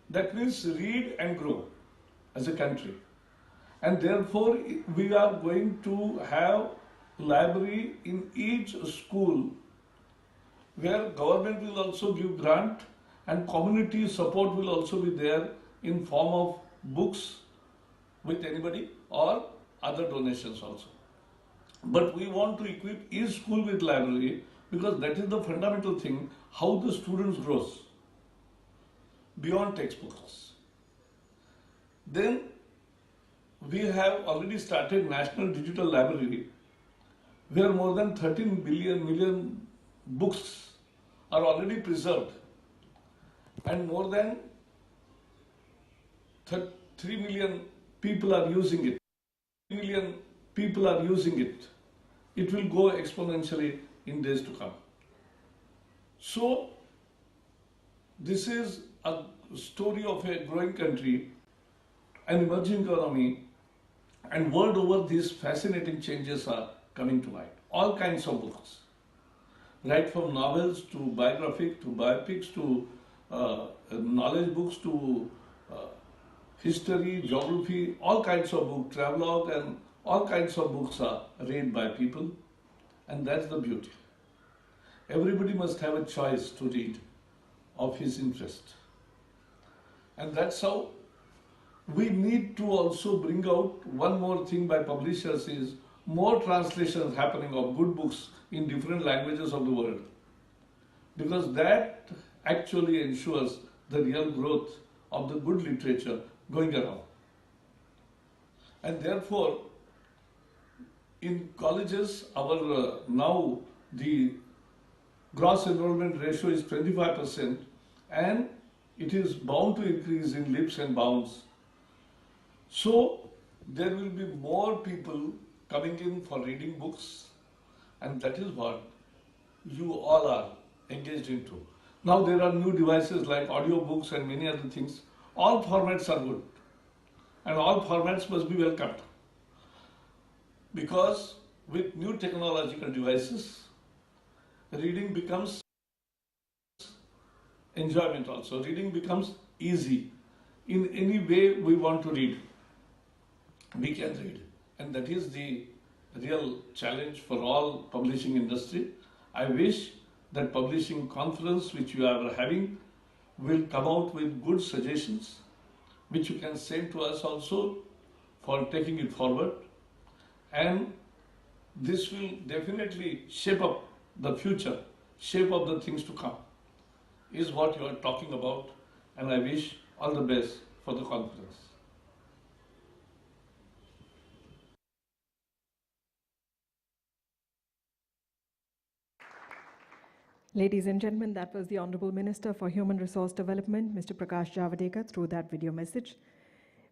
That means read and grow as a country. And therefore, we are going to have library in each school where government will also give grant and community support will also be there in form of books with anybody or other donations also. But we want to equip each school with library because that is the fundamental thing, how the students grows beyond textbooks. Then we have already started National Digital Library where more than 13 million books are already preserved and more than 3 million people are using it. 3 million people are using it. It will go exponentially in days to come. So this is a story of a growing country, an emerging economy, and world over these fascinating changes are coming to light. All kinds of books, right from novels to biographic to biopics to knowledge books to history, geography, all kinds of books, travelogue, and all kinds of books are read by people, and that's the beauty. Everybody must have a choice to read of his interest. And that's how we need to also bring out one more thing by publishers is more translations happening of good books in different languages of the world. Because that actually ensures the real growth of the good literature going around. And therefore, in colleges, our now the gross enrollment ratio is 25% and it is bound to increase in leaps and bounds. So there will be more people coming in for reading books, and that is what you all are engaged into. Now there are new devices like audio books and many other things. All formats are good, and all formats must be welcomed. Because with new technological devices, reading becomes enjoyment also. Reading becomes easy. In any way we want to read, we can read. And that is the real challenge for all publishing industry. I wish that publishing conference which you are having will come out with good suggestions which you can send to us also for taking it forward. And this will definitely shape up the future, shape up the things to come, is what you are talking about, and I wish all the best for the conference. Ladies and gentlemen, that was the Honorable Minister for Human Resource Development, Mr. Prakash Javadekar, through that video message.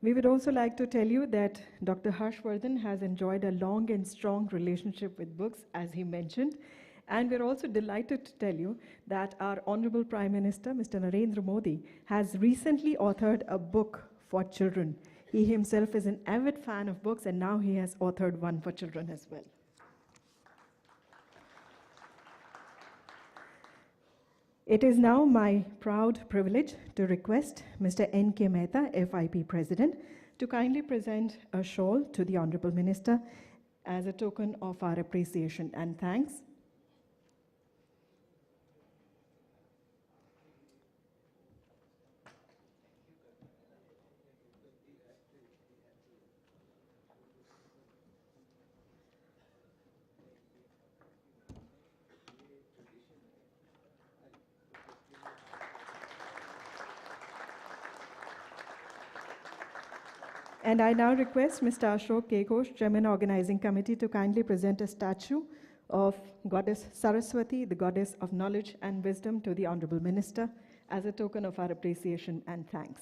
We would also like to tell you that Dr. Harshvardhan has enjoyed a long and strong relationship with books, as he mentioned. And we're also delighted to tell you that our Honorable Prime Minister, Mr. Narendra Modi, has recently authored a book for children. He himself is an avid fan of books, and now he has authored one for children as well. It is now my proud privilege to request Mr. N.K. Mehta, FIP President, to kindly present a shawl to the Honorable Minister as a token of our appreciation and thanks. And I now request Mr. Ashok Kekosh, Chairman Organizing Committee, to kindly present a statue of Goddess Saraswati, the goddess of knowledge and wisdom, to the Honorable Minister as a token of our appreciation and thanks.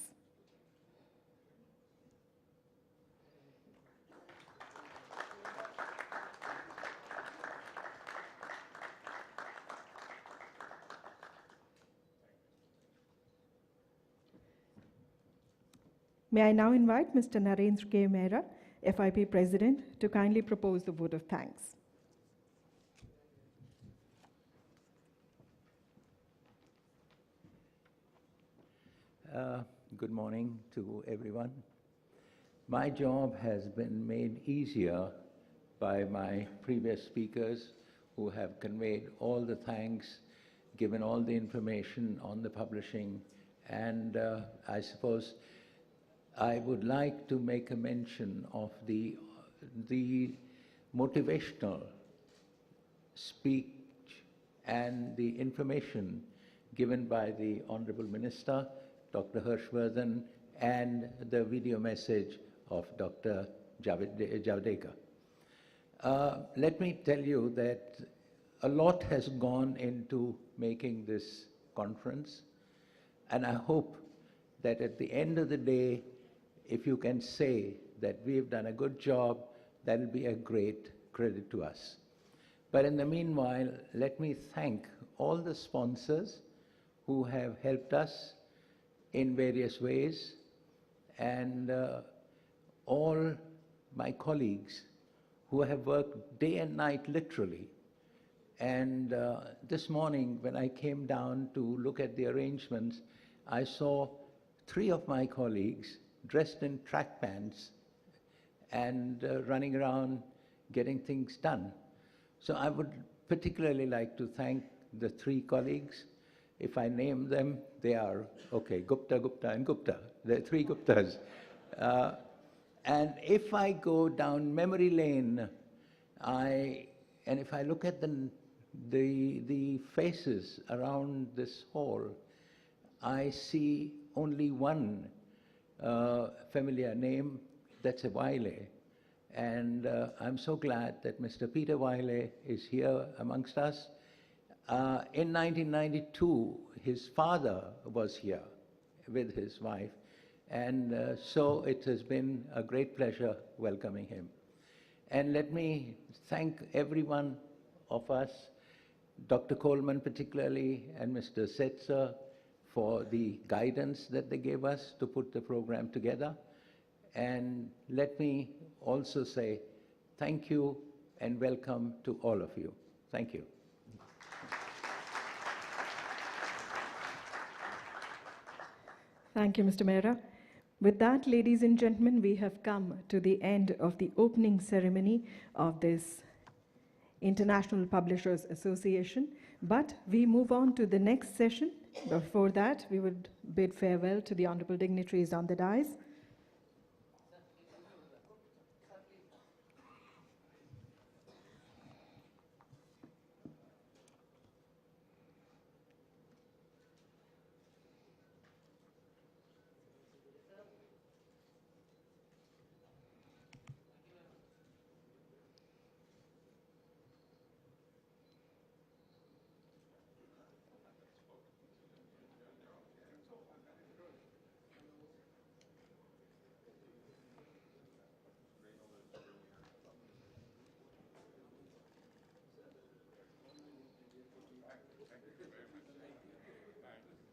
May I now invite Mr. Narendra K. Mehra, FIP President, to kindly propose the vote of thanks. Good morning to everyone. My job has been made easier by my previous speakers who have conveyed all the thanks, given all the information on the publishing, and I suppose I would like to make a mention of the motivational speech and the information given by the Honorable Minister, Dr. Harshvardhan, and the video message of Dr. Javadekar. Let me tell you that a lot has gone into making this conference, and I hope that at the end of the day, if you can say that we've done a good job, that will be a great credit to us. But in the meanwhile, let me thank all the sponsors who have helped us in various ways, and all my colleagues who have worked day and night literally. And this morning when I came down to look at the arrangements, I saw 3 of my colleagues dressed in track pants and running around getting things done. So I would particularly like to thank the 3 colleagues. If I name them, they are, okay, Gupta, Gupta, and Gupta. There are 3 Guptas. And if I go down memory lane, and if I look at the faces around this hall, I see only one familiar name, that's a Wiley. And I'm so glad that Mr. Peter Wiley is here amongst us. In 1992, his father was here with his wife, And so it has been a great pleasure welcoming him. And let me thank every one of us, Dr. Coleman particularly, and Mr. Setzer, for the guidance that they gave us to put the program together. And let me also say thank you and welcome to all of you. Thank you. Thank you, Mr. Mehra. With that, ladies and gentlemen, we have come to the end of the opening ceremony of this International Publishers Association. But we move on to the next session. Before that, we would bid farewell to the honorable dignitaries on the dais.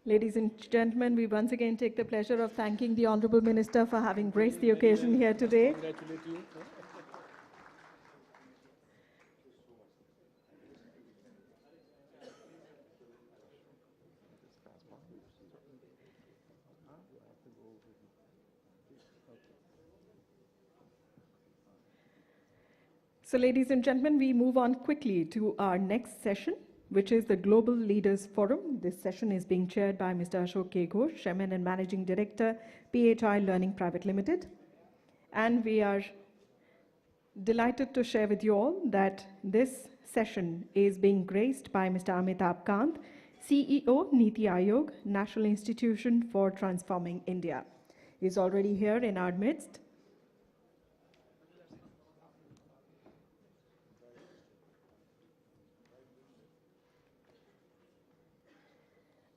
Ladies and gentlemen, we once again take the pleasure of thanking the Honorable Minister for having graced the occasion here today. Congratulate you. So, ladies and gentlemen, we move on quickly to our next session, which is the Global Leaders Forum. This session is being chaired by Mr. Ashok K. Ghosh, Chairman and Managing Director, PHI Learning Private Limited. And we are delighted to share with you all that this session is being graced by Mr. Amitabh Kant, CEO, Niti Aayog, National Institution for Transforming India. He is already here in our midst.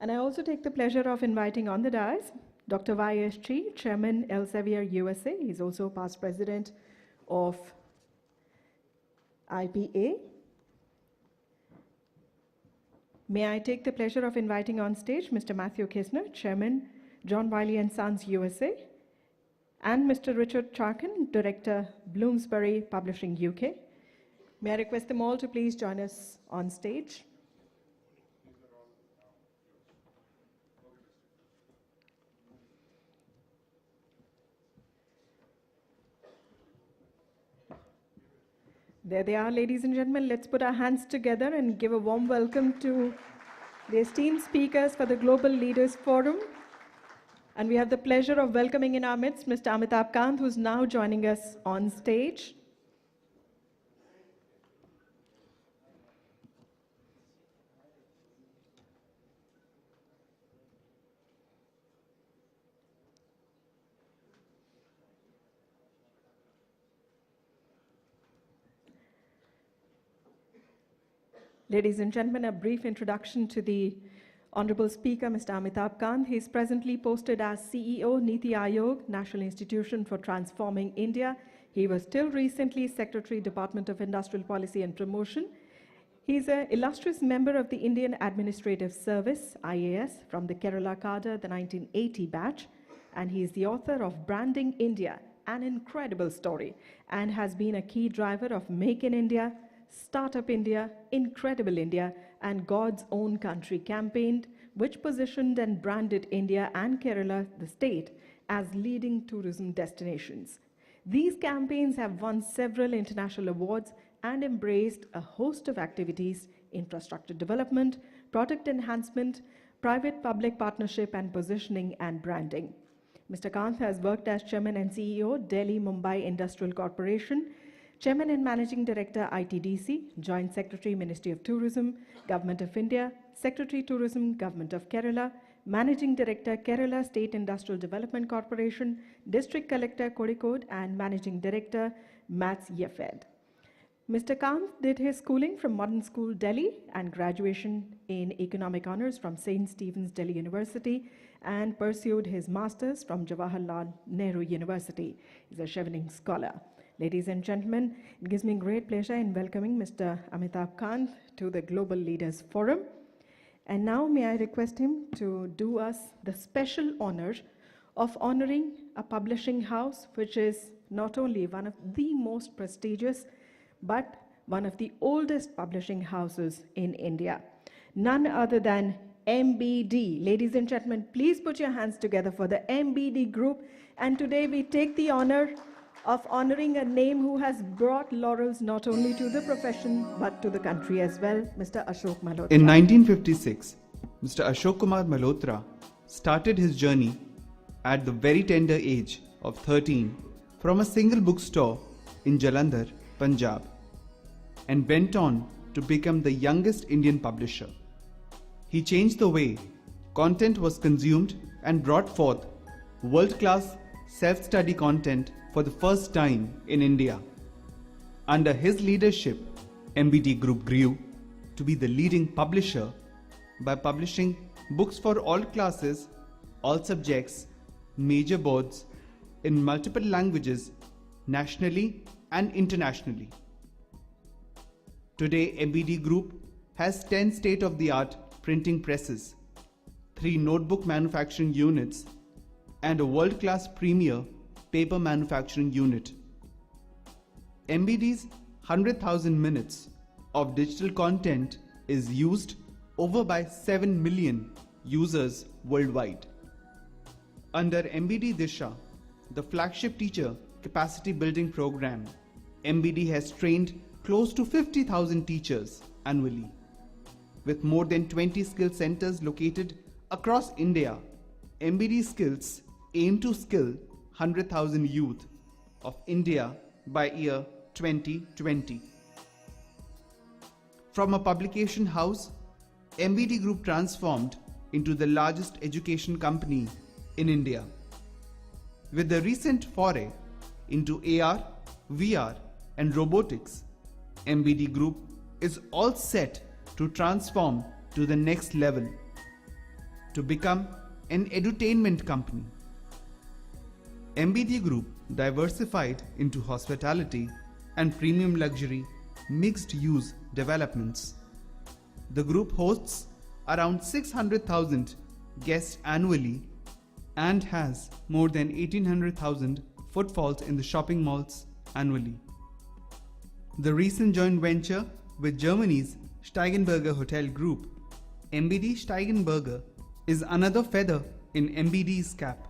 And I also take the pleasure of inviting on the dais Dr. Y.S. Chi, Chairman Elsevier USA. He's also past president of IPA. May I take the pleasure of inviting on stage Mr. Matthew Kisner, Chairman, John Wiley & Sons USA, and Mr. Richard Charkin, Director, Bloomsbury Publishing UK. May I request them all to please join us on stage. There they are, ladies and gentlemen. Let's put our hands together and give a warm welcome to the esteemed speakers for the Global Leaders Forum. And we have the pleasure of welcoming in our midst Mr. Amitabh Kant, who's now joining us on stage. Ladies and gentlemen, a brief introduction to the Honorable Speaker, Mr. Amitabh Kant. He is presently posted as CEO, Niti Aayog, National Institution for Transforming India. He was till recently Secretary, Department of Industrial Policy and Promotion. He is an illustrious member of the Indian Administrative Service, IAS, from the Kerala cadre, the 1980 batch, and he is the author of Branding India, an incredible story, and has been a key driver of Make in India, Startup India, Incredible India, and God's Own Country campaign, which positioned and branded India and Kerala, the state, as leading tourism destinations. These campaigns have won several international awards and embraced a host of activities: infrastructure development, product enhancement, private-public partnership, and positioning and branding. Mr. Kant has worked as Chairman and CEO, Delhi Mumbai Industrial Corporation, Chairman and Managing Director, ITDC, Joint Secretary, Ministry of Tourism, Government of India, Secretary Tourism, Government of Kerala, Managing Director, Kerala State Industrial Development Corporation, District Collector, Kozhikode, and Managing Director, MATS YEFED. Mr. Kant did his schooling from Modern School, Delhi, and graduation in Economic Honours from St. Stephen's, Delhi University, and pursued his master's from Jawaharlal Nehru University. He's a Chevening scholar. Ladies and gentlemen, it gives me great pleasure in welcoming Mr. Amitabh Kant to the Global Leaders Forum. And now may I request him to do us the special honor of honoring a publishing house which is not only one of the most prestigious but one of the oldest publishing houses in India. None other than MBD. Ladies and gentlemen, please put your hands together for the MBD group. And today we take the honor of honoring a name who has brought laurels not only to the profession but to the country as well, Mr. Ashok Malhotra. In 1956, Mr. Ashok Kumar Malhotra started his journey at the very tender age of 13 from a single bookstore in Jalandhar, Punjab, and went on to become the youngest Indian publisher. He changed the way content was consumed and brought forth world-class self-study content for the first time in India. Under his leadership, MBD Group grew to be the leading publisher by publishing books for all classes, all subjects, major boards in multiple languages, nationally and internationally. Today, MBD Group has 10 state-of-the-art printing presses, 3 notebook manufacturing units, and a world-class premier paper manufacturing unit. MBD's 100,000 minutes of digital content is used over by 7 million users worldwide. Under MBD Disha, the flagship teacher capacity building program, MBD has trained close to 50,000 teachers annually. With more than 20 skill centers located across India, MBD Skills aim to skill 100,000 youth of India by year 2020. From a publication house, MBD Group transformed into the largest education company in India. With the recent foray into AR, VR and robotics, MBD Group is all set to transform to the next level, to become an edutainment company. MBD Group diversified into hospitality and premium luxury mixed-use developments. The group hosts around 600,000 guests annually and has more than 1800,000 footfalls in the shopping malls annually. The recent joint venture with Germany's Steigenberger Hotel Group, MBD Steigenberger, is another feather in MBD's cap.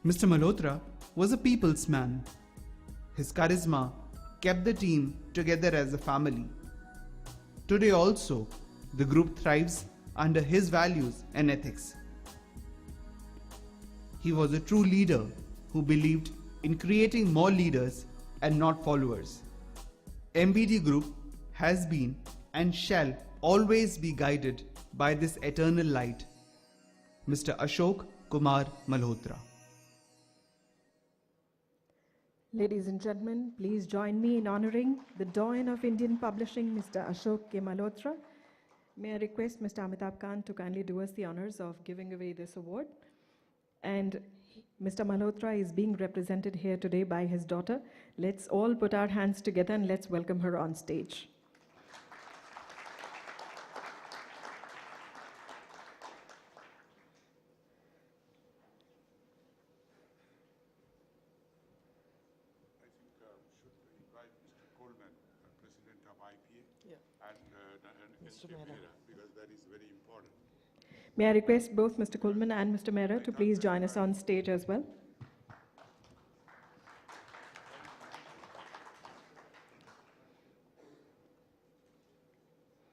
Mr. Malhotra was a people's man. His charisma kept the team together as a family. Today also, the group thrives under his values and ethics. He was a true leader who believed in creating more leaders and not followers. MBD Group has been and shall always be guided by this eternal light, Mr. Ashok Kumar Malhotra. Ladies and gentlemen, please join me in honoring the Doyen of Indian Publishing, Mr. Ashok K. Malhotra. May I request Mr. Amitabh Kant to kindly do us the honors of giving away this award. And Mr. Malhotra is being represented here today by his daughter. Let's all put our hands together and let's welcome her on stage. I think should invite Mr. Coleman, President of IPA, and Mr. Mehra, because that is very important. May I request both Mr. Coleman and Mr. Mehra to please join us on stage as well.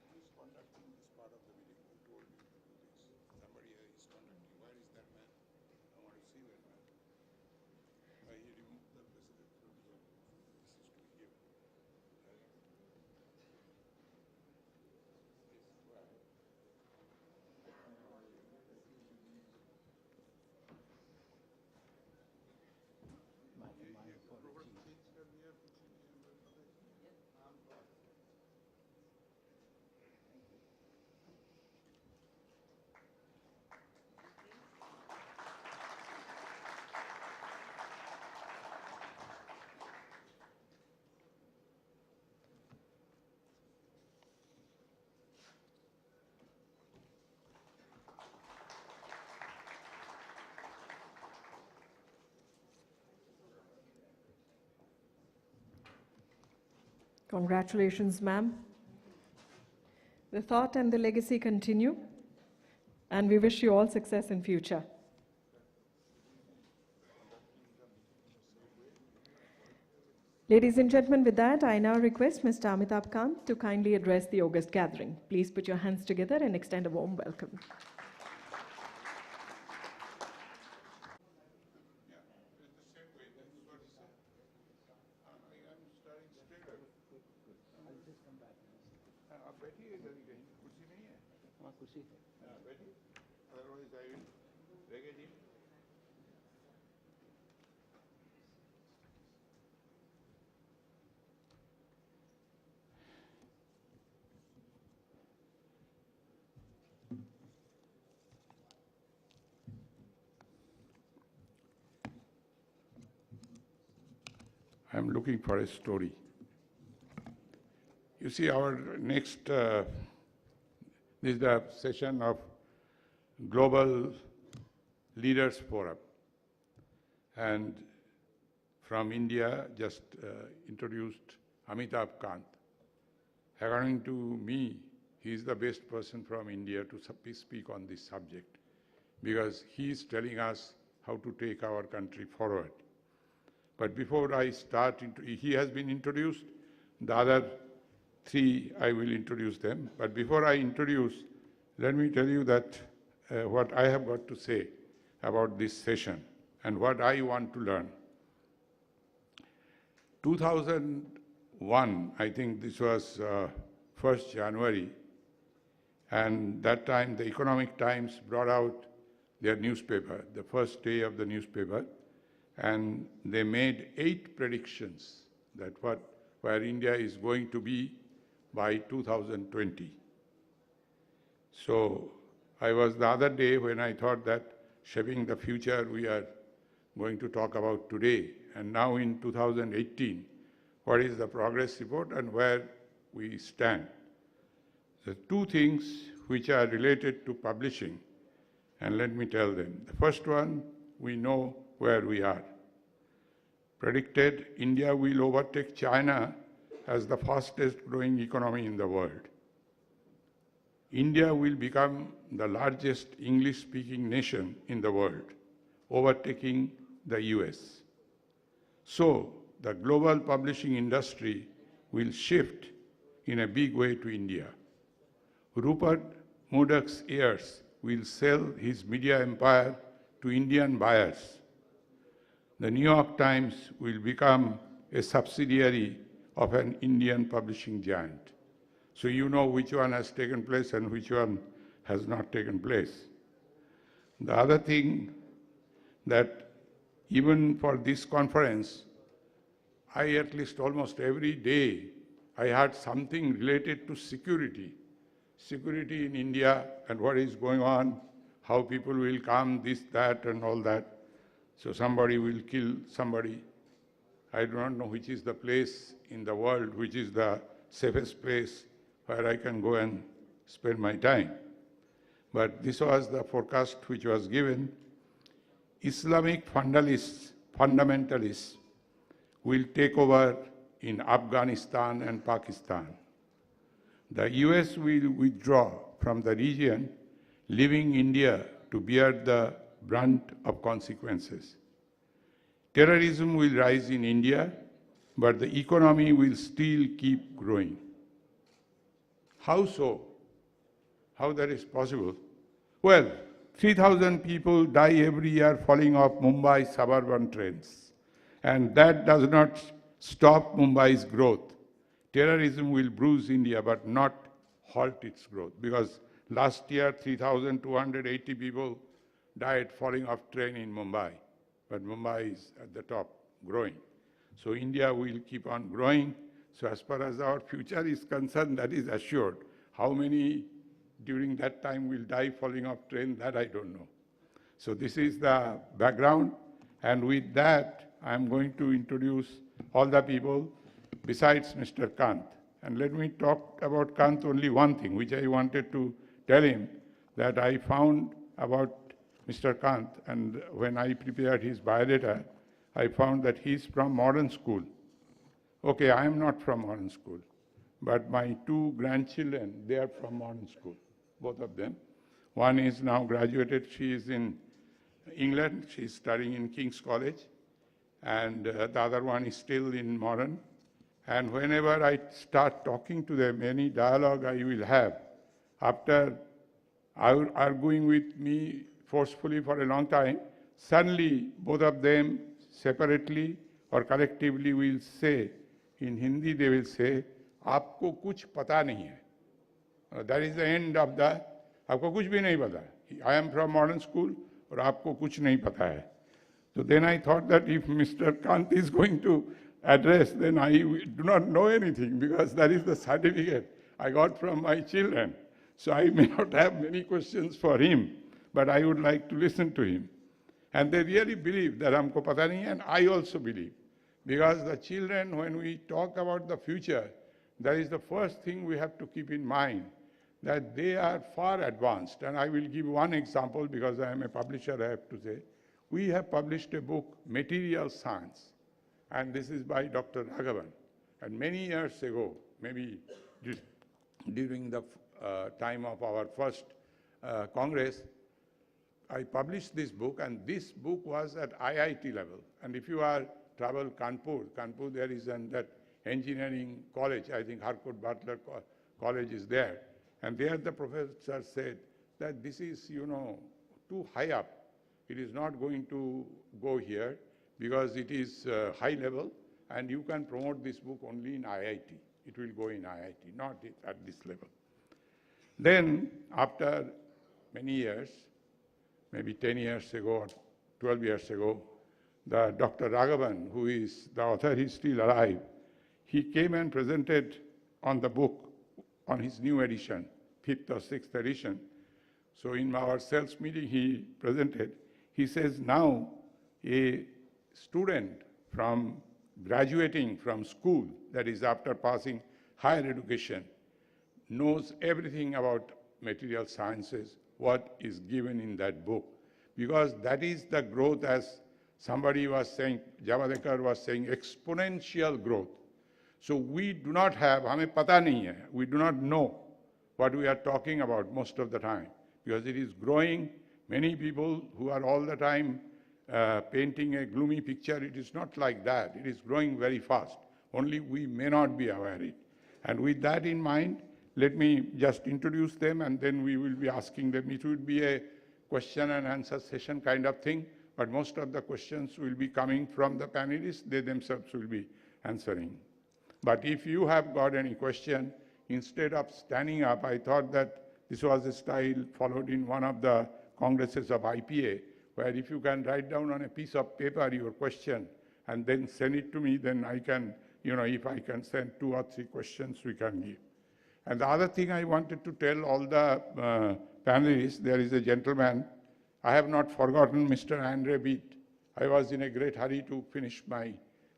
Who's conducting this part of the meeting? Who told you to do this? Somebody is conducting. Where is that man? I want to see that man. He removed the president from here. This is to him. Congratulations, ma'am. The thought and the legacy continue, and we wish you all success in future. Ladies and gentlemen, with that, I now request Mr. Amitabh Kant to kindly address the august gathering. Please put your hands together and extend a warm welcome. I'm looking for a story. You see, our next, this is the session of Global Leaders Forum. And from India, just introduced Amitabh Kant. According to me, he is the best person from India to speak on this subject, because he is telling us how to take our country forward. But before I start, he has been introduced. The other three, I will introduce them. But before I introduce, let me tell you that what I have got to say about this session and what I want to learn. 2001, I think this was 1st January, and that time the Economic Times brought out their newspaper, the first day of the newspaper, and they made 8 predictions that where India is going to be by 2020. So I was the other day when I thought that shaping the future we are going to talk about today, and now in 2018, what is the progress report and where we stand. The 2 things which are related to publishing, and let me tell them. The first one, we know where we are. Predicted India will overtake China as the fastest growing economy in the world. India will become the largest English-speaking nation in the world, overtaking the US. So the global publishing industry will shift in a big way to India. Rupert Murdoch's heirs will sell his media empire to Indian buyers. The New York Times will become a subsidiary of an Indian publishing giant. So you know which one has taken place and which one has not taken place. The other thing that even for this conference, I at least almost every day, I heard something related to security. Security in India and what is going on, how people will come, this, that, and all that. So somebody will kill somebody. I do not know which is the place in the world, which is the safest place where I can go and spend my time. But this was the forecast which was given. Islamic fundamentalists will take over in Afghanistan and Pakistan. The US will withdraw from the region, leaving India to bear the brunt of consequences. Terrorism will rise in India, but the economy will still keep growing. How so? How that is possible? Well, 3,000 people die every year falling off Mumbai suburban trains. And that does not stop Mumbai's growth. Terrorism will bruise India, but not halt its growth. Because last year, 3,280 people died falling off train in Mumbai. But Mumbai is at the top, growing. So India will keep on growing. So as far as our future is concerned, that is assured. How many during that time will die falling off train, that I don't know. So this is the background. And with that, I'm going to introduce all the people besides Mr. Kant. And let me talk about Kant only one thing, which I wanted to tell him, that I found about Mr. Kant, and when I prepared his biodata, I found that he's from modern school. Okay, I am not from modern school, but my two grandchildren, they are from modern school, both of them. One is now graduated, she is in England, she is studying in King's College, and the other one is still in modern. And whenever I start talking to them, any dialogue I will have, after arguing with me forcefully for a long time, suddenly both of them separately or collectively will say, in Hindi they will say, आपको कुछ पता नहीं है. That is the end of the, आपको कुछ भी नहीं पता. I am from modern school, और आपको कुछ नहीं पता है. So then I thought that if Mr. Kant is going to address, then I do not know anything, because that is the certificate I got from my children. So I may not have many questions for him, but I would like to listen to him. And they really believe that हमको पता नहीं है, and I also believe. Because the children, when we talk about the future, that is the first thing we have to keep in mind, that they are far advanced. And I will give one example, because I am a publisher, I have to say. We have published a book, Material Science, and this is by Dr. Raghavan. And many years ago, maybe during the time of our first Congress, I published this book, and this book was at IIT level. And if you are travel Kanpur, there is that engineering college, I think Harcourt Butler College is there. And there the professor said that this is, too high up. It is not going to go here because it is high level, and you can promote this book only in IIT. It will go in IIT, not at this level. Then, after many years, maybe 10 years ago or 12 years ago, the Dr. Raghavan, who is the author, is still alive. He came and presented on the book on his new edition, 5th or 6th edition. So in our sales meeting, he presented. He says now a student from graduating from school, that is after passing higher education, knows everything about material sciences, what is given in that book. Because that is the growth, as somebody was saying, Javadekar was saying, exponential growth. So we do not have, हमें पता नहीं है, we do not know what we are talking about most of the time, because it is growing. Many people who are all the time painting a gloomy picture, it is not like that. It is growing very fast. Only we may not be aware of it. And with that in mind, let me just introduce them, and then we will be asking them. It will be a question and answer session kind of thing, but most of the questions will be coming from the panelists. They themselves will be answering. But if you have got any question, instead of standing up, I thought that this was a style followed in one of the congresses of IPA, where if you can write down on a piece of paper your question and then send it to me, then I can, if I can send 2 or 3 questions, we can give. And the other thing I wanted to tell all the panelists, there is a gentleman, I have not forgotten Mr. Andre Beat. I was in a great hurry to finish my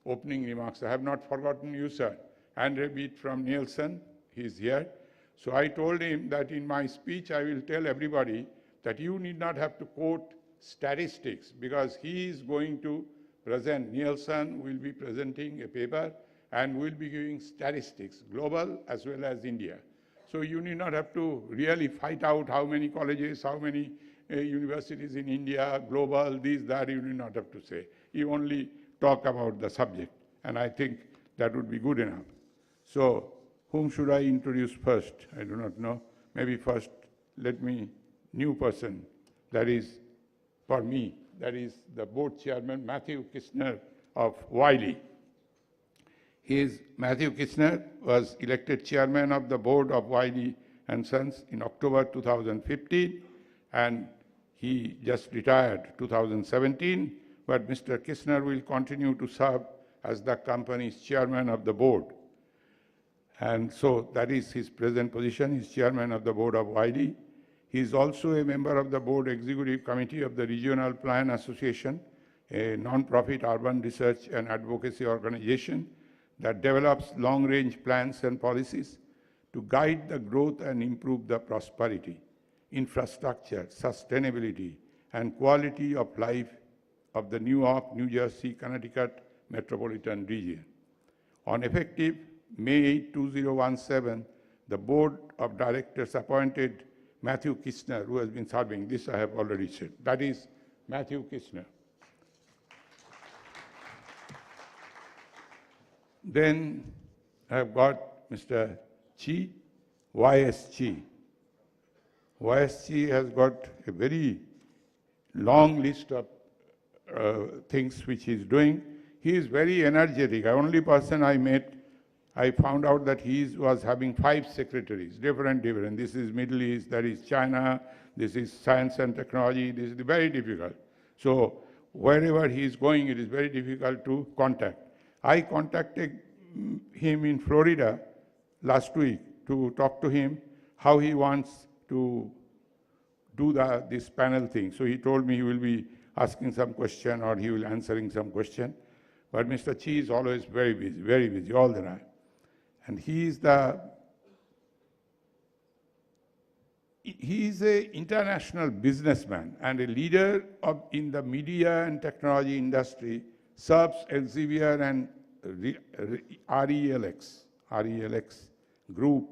opening remarks. I have not forgotten you, sir. Andre Beat from Nielsen, he is here. So I told him that in my speech, I will tell everybody that you need not have to quote statistics, because he is going to present, Nielsen will be presenting a paper and will be giving statistics, global as well as India. So you need not have to really fight out how many colleges, how many universities in India, global, this, that, you need not have to say. You only talk about the subject, and I think that would be good enough. So whom should I introduce first? I do not know. Maybe first, let me, new person, that is, for me, that is the board chairman, Matthew Kistner of Wiley. Matthew Kistner was elected chairman of the board of Wiley and Sons in October 2015, and he just retired 2017, but Mr. Kistner will continue to serve as the company's chairman of the board. And so that is his present position. He's chairman of the board of Wiley. He is also a member of the board executive committee of the Regional Plan Association, a non-profit urban research and advocacy organization that develops long-range plans and policies to guide the growth and improve the prosperity, infrastructure, sustainability, and quality of life of the New York, New Jersey, Connecticut metropolitan region. On effective May 8, 2017, the board of directors appointed Matthew Kistner, who has been serving. This I have already said. That is Matthew Kistner. Then I have got Mr. Chi, Y.S. Chi. Y.S. Chi has got a very long list of things which he is doing. He is very energetic. The only person I met, I found out that he was having 5 secretaries, different. This is Middle East, that is China, this is science and technology. This is very difficult. So wherever he is going, it is very difficult to contact. I contacted him in Florida last week to talk to him how he wants to do this panel thing. So he told me he will be asking some question or he will answering some question. But Mr. Chi is always very busy all the time. And he is an international businessman and a leader in the media and technology industry, serves Elsevier and RELX group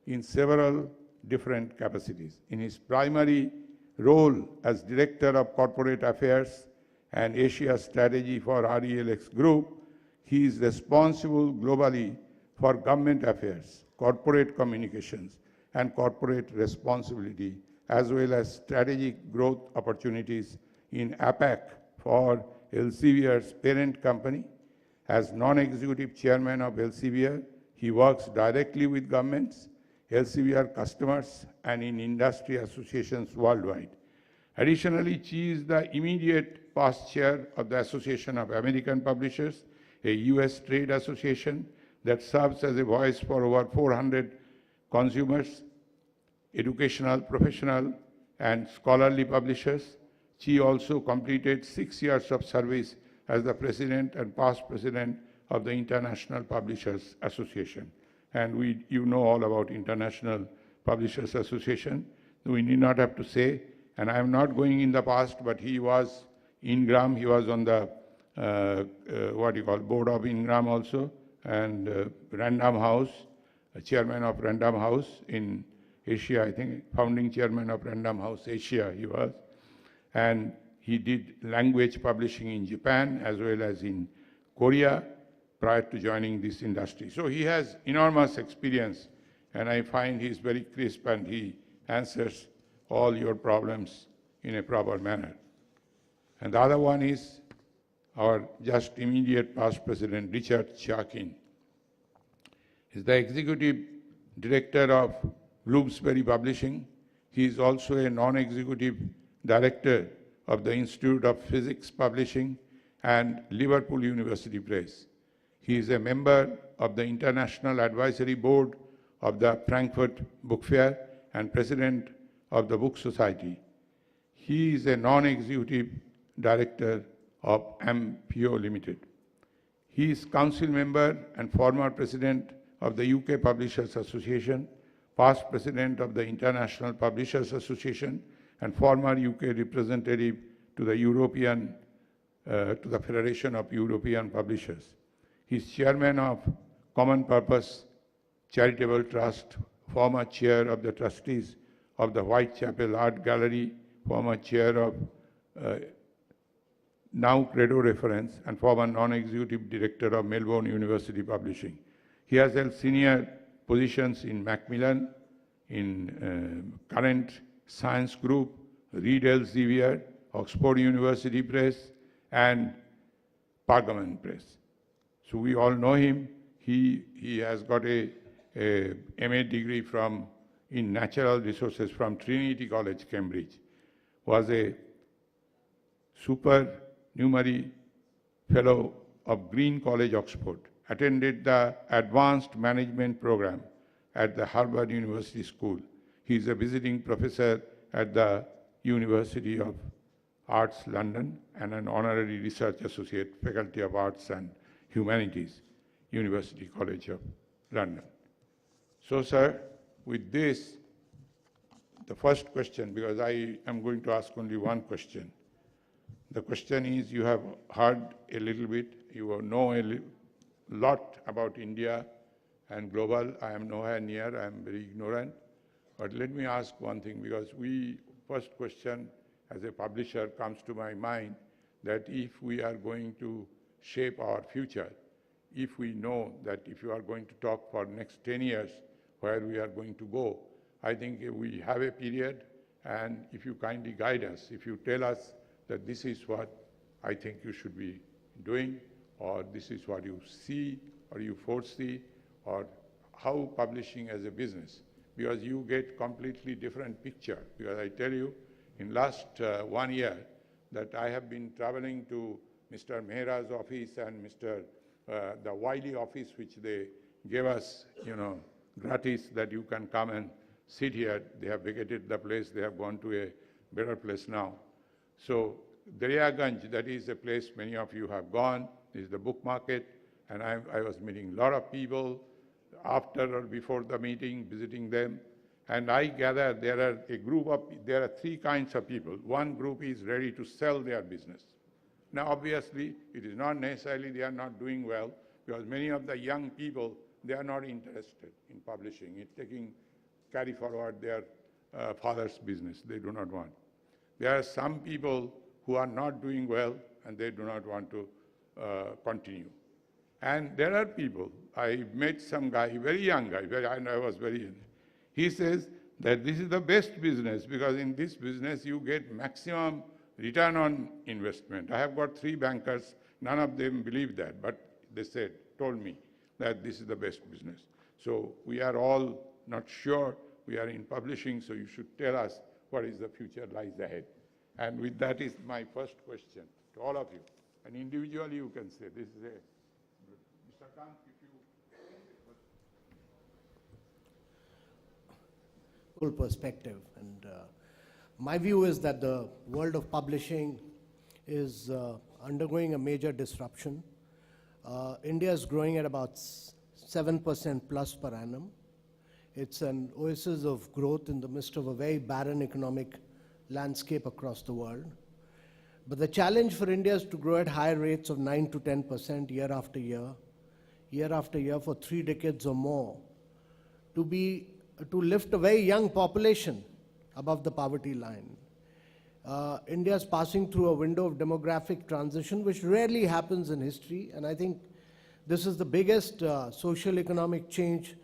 in several different capacities. In his primary role as Director of Corporate Affairs and Asia Strategy for RELX Group, he is responsible globally for government affairs, corporate communications, and corporate responsibility, as well as strategic growth opportunities in APAC for Elsevier's parent company. As non-executive chairman of Elsevier, he works directly with governments, Elsevier customers, and in industry associations worldwide. Additionally, Chi is the immediate past chair of the Association of American Publishers, a US trade association that serves as a voice for over 400 consumers, educational, professional, and scholarly publishers. Chi also completed 6 years of service as the president and past president of the International Publishers Association. And you know all about International Publishers Association. We need not have to say, and I am not going in the past, but he was Ingram, he was on the board of Ingram also, and Random House, chairman of Random House in Asia, I think, founding chairman of Random House Asia he was. And he did language publishing in Japan as well as in Korea prior to joining this industry. So he has enormous experience, and I find he's very crisp and he answers all your problems in a proper manner. And the other one is our just immediate past president, Richard Chakin. He's the executive director of Bloomsbury Publishing. He is also a non-executive director of the Institute of Physics Publishing and Liverpool University Press. He is a member of the International Advisory Board of the Frankfurt Book Fair and president of the Book Society. He is a non-executive director of MPO Limited. He is council member and former president of the UK Publishers Association, past president of the International Publishers Association, and former UK representative to the Federation of European Publishers. He is chairman of Common Purpose Charitable Trust, former chair of the trustees of the Whitechapel Art Gallery, former chair of Now Credo Reference, and former non-executive director of Melbourne University Publishing. He has held senior positions in Macmillan, in Current Science Group, Reed Elsevier, Oxford University Press, and Pergamon Press. So we all know him. He has got a MA degree in Natural Resources from Trinity College, Cambridge. Was a supernumerary fellow of Green College, Oxford. Attended the Advanced Management Program at the Harvard University School. He is a visiting professor at the University of Arts, London, and an honorary research associate, Faculty of Arts and Humanities, University College of London. So, sir, with this, the first question, because I am going to ask only one question. The question is, you have heard a little bit, you know lot about India and global. I am nowhere near, I am very ignorant. But let me ask one thing, because first question as a publisher comes to my mind, that if we are going to shape our future, if we know that if you are going to talk for next 10 years where we are going to go, I think we have a period, and if you kindly guide us, if you tell us that this is what I think you should be doing, or this is what you see or you foresee, or how publishing as a business, because you get completely different picture. Because I tell you, in last 1 year, that I have been traveling to Mr. Mehra's office and the Wiley office, which they gave us, gratis, that you can come and sit here. They have vacated the place. They have gone to a better place now. So Daryaganj, that is a place many of you have gone, is the book market, and I was meeting a lot of people after or before the meeting, visiting them, and I gather there are three kinds of people. One group is ready to sell their business. Now, obviously, it is not necessarily they are not doing well, because many of the young people, they are not interested in publishing, carry forward their father's business. They do not want. There are some people who are not doing well, and they do not want to continue. And there are people, I met some guy, very young guy, I was very young. He says that this is the best business, because in this business you get maximum return on investment. I have got 3 bankers, none of them believe that, but they told me that this is the best business. So we are all not sure. We are in publishing, so you should tell us what is the future lies ahead. And with that is my first question to all of you. And individually you can say, this is Mr. Kant, if you... Full perspective. And my view is that the world of publishing is undergoing a major disruption. India is growing at about 7% plus per annum. It's an oasis of growth in the midst of a very barren economic landscape across the world. But the challenge for India is to grow at higher rates of 9 to 10% year after year for 3 decades or more, to lift a very young population above the poverty line. India is passing through a window of demographic transition, which rarely happens in history, and I think this is the biggest social economic change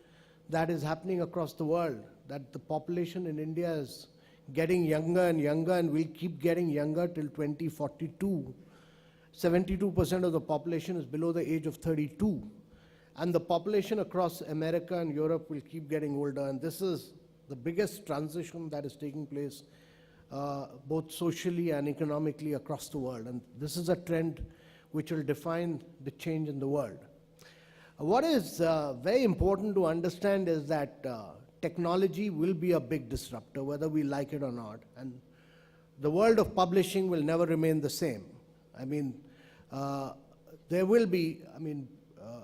that is happening across the world, that the population in India is getting younger and younger, and will keep getting younger till 2042. 72% of the population is below the age of 32. And the population across America and Europe will keep getting older, and this is the biggest transition that is taking place both socially and economically across the world. And this is a trend which will define the change in the world. What is very important to understand is that technology will be a big disruptor, whether we like it or not. And the world of publishing will never remain the same. I mean, there will be,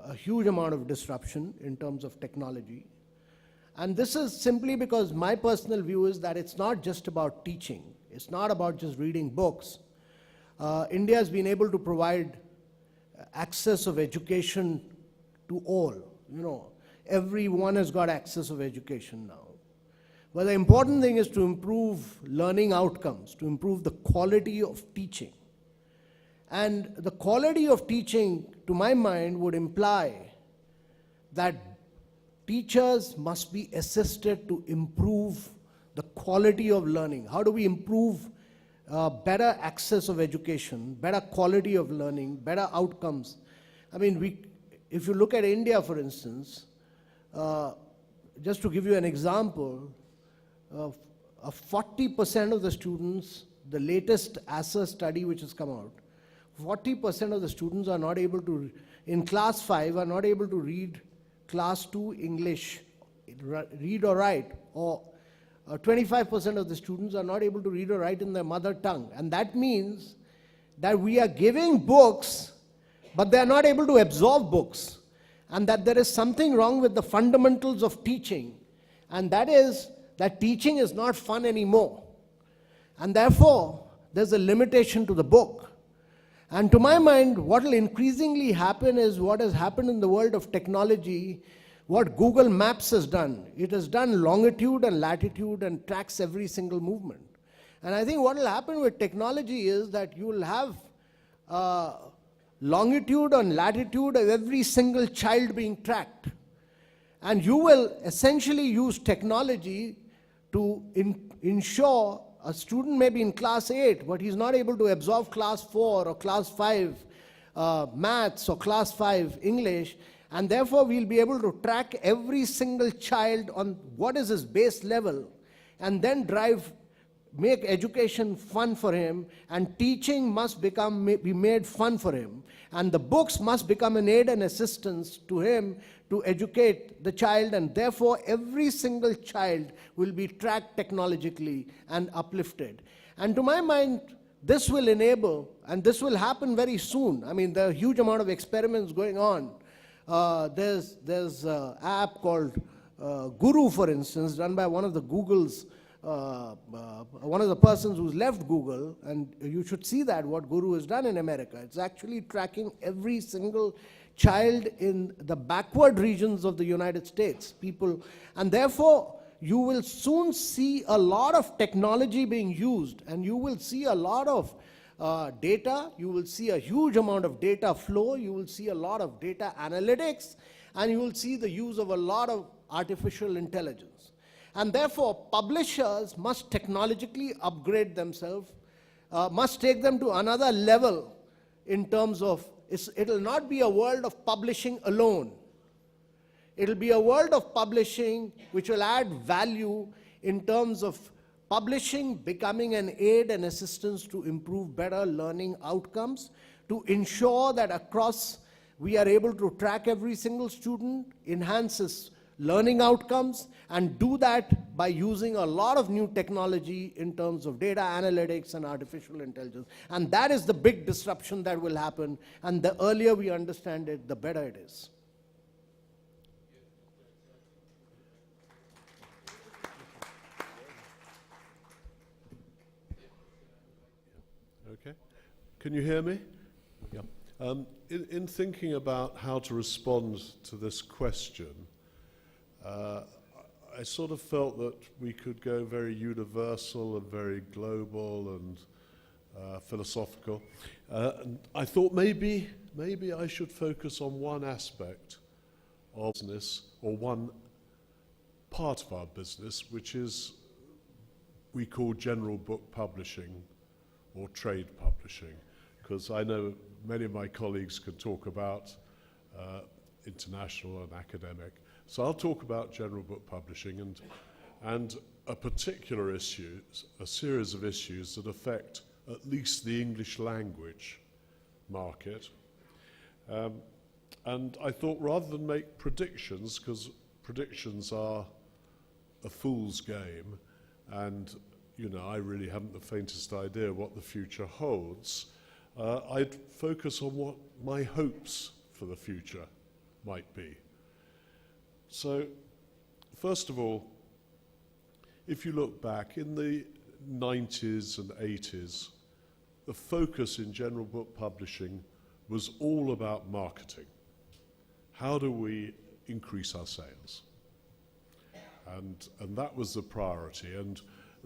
a huge amount of disruption in terms of technology. And this is simply because my personal view is that it's not just about teaching. It's not about just reading books. India has been able to provide access of education to all. Everyone has got access of education now. But the important thing is to improve learning outcomes, to improve the quality of teaching. And the quality of teaching, to my mind, would imply that teachers must be assisted to improve the quality of learning. How do we improve better access of education, better quality of learning, better outcomes? If you look at India, for instance, just to give you an example, 40% of the students, the latest ASA study which has come out, 40% of the students are not able to, in class 5, are not able to read class 2 English, read or write, or 25% of the students are not able to read or write in their mother tongue. And that means that we are giving books, but they are not able to absorb books. And that there is something wrong with the fundamentals of teaching. And that is that teaching is not fun anymore. And therefore, there's a limitation to the book. And to my mind, what will increasingly happen is what has happened in the world of technology, what Google Maps has done. It has done longitude and latitude and tracks every single movement. And I think what will happen with technology is that you will have longitude and latitude of every single child being tracked. And you will essentially use technology to ensure a student may be in class 8, but he's not able to absorb class 4 or class 5 maths or class 5 English, and therefore we'll be able to track every single child on what is his base level, and then make education fun for him, and teaching must be made fun for him, and the books must become an aid and assistance to him to educate the child, and therefore every single child will be tracked technologically and uplifted. And to my mind, this will enable, and this will happen very soon. I mean, there are a huge amount of experiments going on. There's an app called Guru, for instance, done by one of the Google's, one of the persons who's left Google, and you should see that, what Guru has done in America. It's actually tracking every single child in the backward regions of the United States, people, and therefore you will soon see a lot of technology being used, and you will see a lot of data, you will see a huge amount of data flow, you will see a lot of data analytics, and you will see the use of a lot of artificial intelligence. And therefore, publishers must technologically upgrade themselves, must take them to another level in terms of, it will not be a world of publishing alone. It will be a world of publishing which will add value in terms of publishing becoming an aid and assistance to improve better learning outcomes, to ensure that across we are able to track every single student, enhances learning outcomes, and do that by using a lot of new technology in terms of data analytics and artificial intelligence. And that is the big disruption that will happen, and the earlier we understand it, the better it is. Okay. Can you hear me? Yeah. In thinking about how to respond to this question, I sort of felt that we could go very universal and very global and philosophical. And I thought maybe I should focus on one aspect of business, or one part of our business, which is we call general book publishing or trade publishing, because I know many of my colleagues can talk about international and academic. So I'll talk about general book publishing and a particular issue, a series of issues that affect at least the English language market. And I thought, rather than make predictions, because predictions are a fool's game, and you know, I really haven't the faintest idea what the future holds, I'd focus on what my hopes for the future might be. So, first of all, if you look back in the 90s and 80s, the focus in general book publishing was all about marketing. How do we increase our sales? And that was the priority. And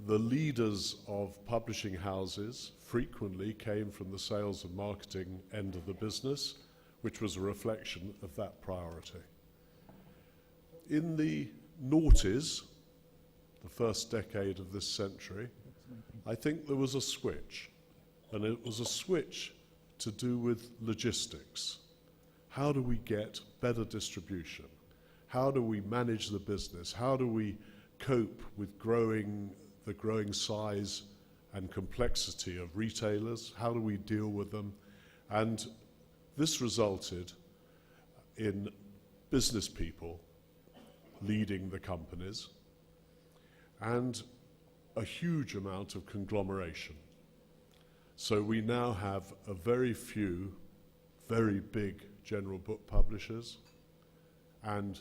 the leaders of publishing houses frequently came from the sales and marketing end of the business, which was a reflection of that priority. In the noughties, the first decade of this century, I think there was a switch, and it was a switch to do with logistics. How do we get better distribution? How do we manage the business? How do we cope with the growing size and complexity of retailers? How do we deal with them? And this resulted in business people leading the companies, and a huge amount of conglomeration. So we now have a very few, very big general book publishers, and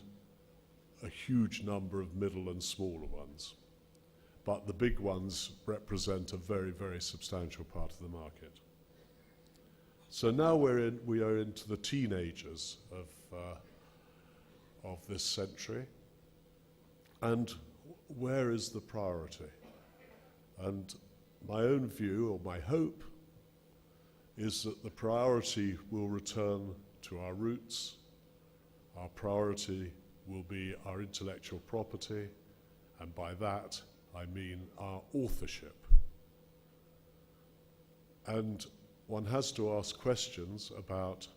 a huge number of middle and smaller ones. But the big ones represent a very, very substantial part of the market. So now we are into the teenagers of this century, and where is the priority? And my own view, or my hope, is that the priority will return to our roots. Our priority will be our intellectual property, and by that I mean our authorship. And one has to ask questions about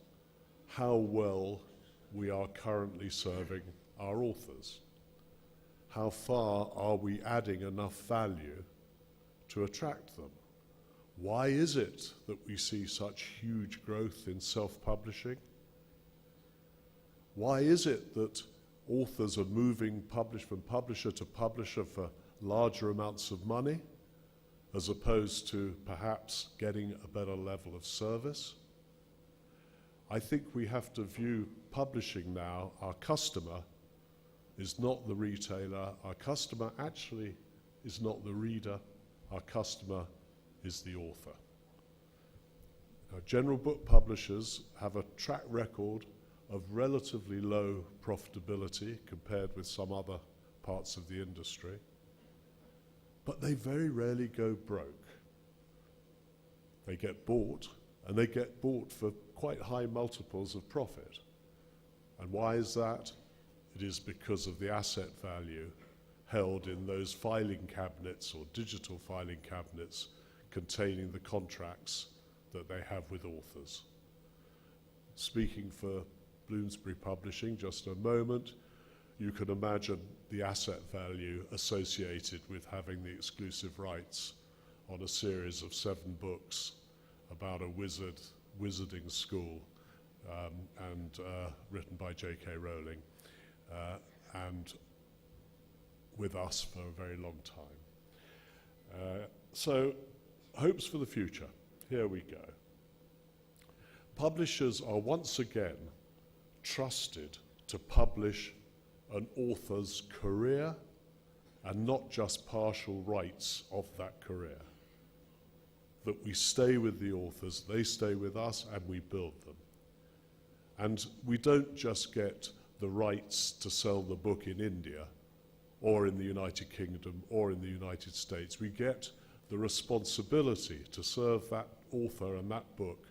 how well we are currently serving our authors. How far are we adding enough value to attract them? Why is it that we see such huge growth in self-publishing? Why is it that authors are moving from publisher to publisher for larger amounts of money, as opposed to perhaps getting a better level of service? I think we have to view publishing now, our customer is not the retailer, our customer actually is not the reader, our customer is the author. Now, general book publishers have a track record of relatively low profitability compared with some other parts of the industry, but they very rarely go broke. They get bought, and they get bought for quite high multiples of profit. And why is that? It is because of the asset value held in those filing cabinets or digital filing cabinets containing the contracts that they have with authors. Speaking for Bloomsbury Publishing just a moment, you can imagine the asset value associated with having the exclusive rights on a series of 7 books about a wizarding school, and written by J.K. Rowling, and with us for a very long time. So, hopes for the future. Here we go. Publishers are once again trusted to publish an author's career and not just partial rights of that career. That we stay with the authors, they stay with us, and we build them. And we don't just get the rights to sell the book in India or in the United Kingdom or in the United States. We get the responsibility to serve that author and that book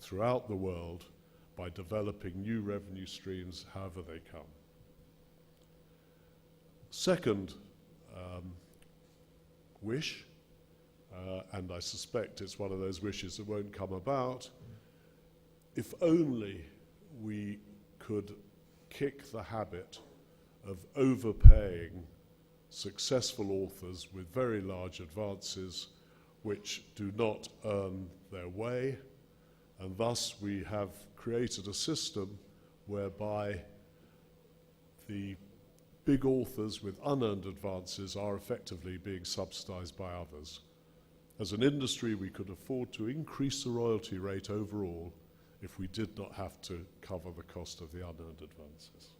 throughout the world by developing new revenue streams however they come. Second wish, and I suspect it's one of those wishes that won't come about, if only we could kick the habit of overpaying successful authors with very large advances which do not earn their way, and thus we have created a system whereby the big authors with unearned advances are effectively being subsidized by others. As an industry, we could afford to increase the royalty rate overall if we did not have to cover the cost of the unearned advances.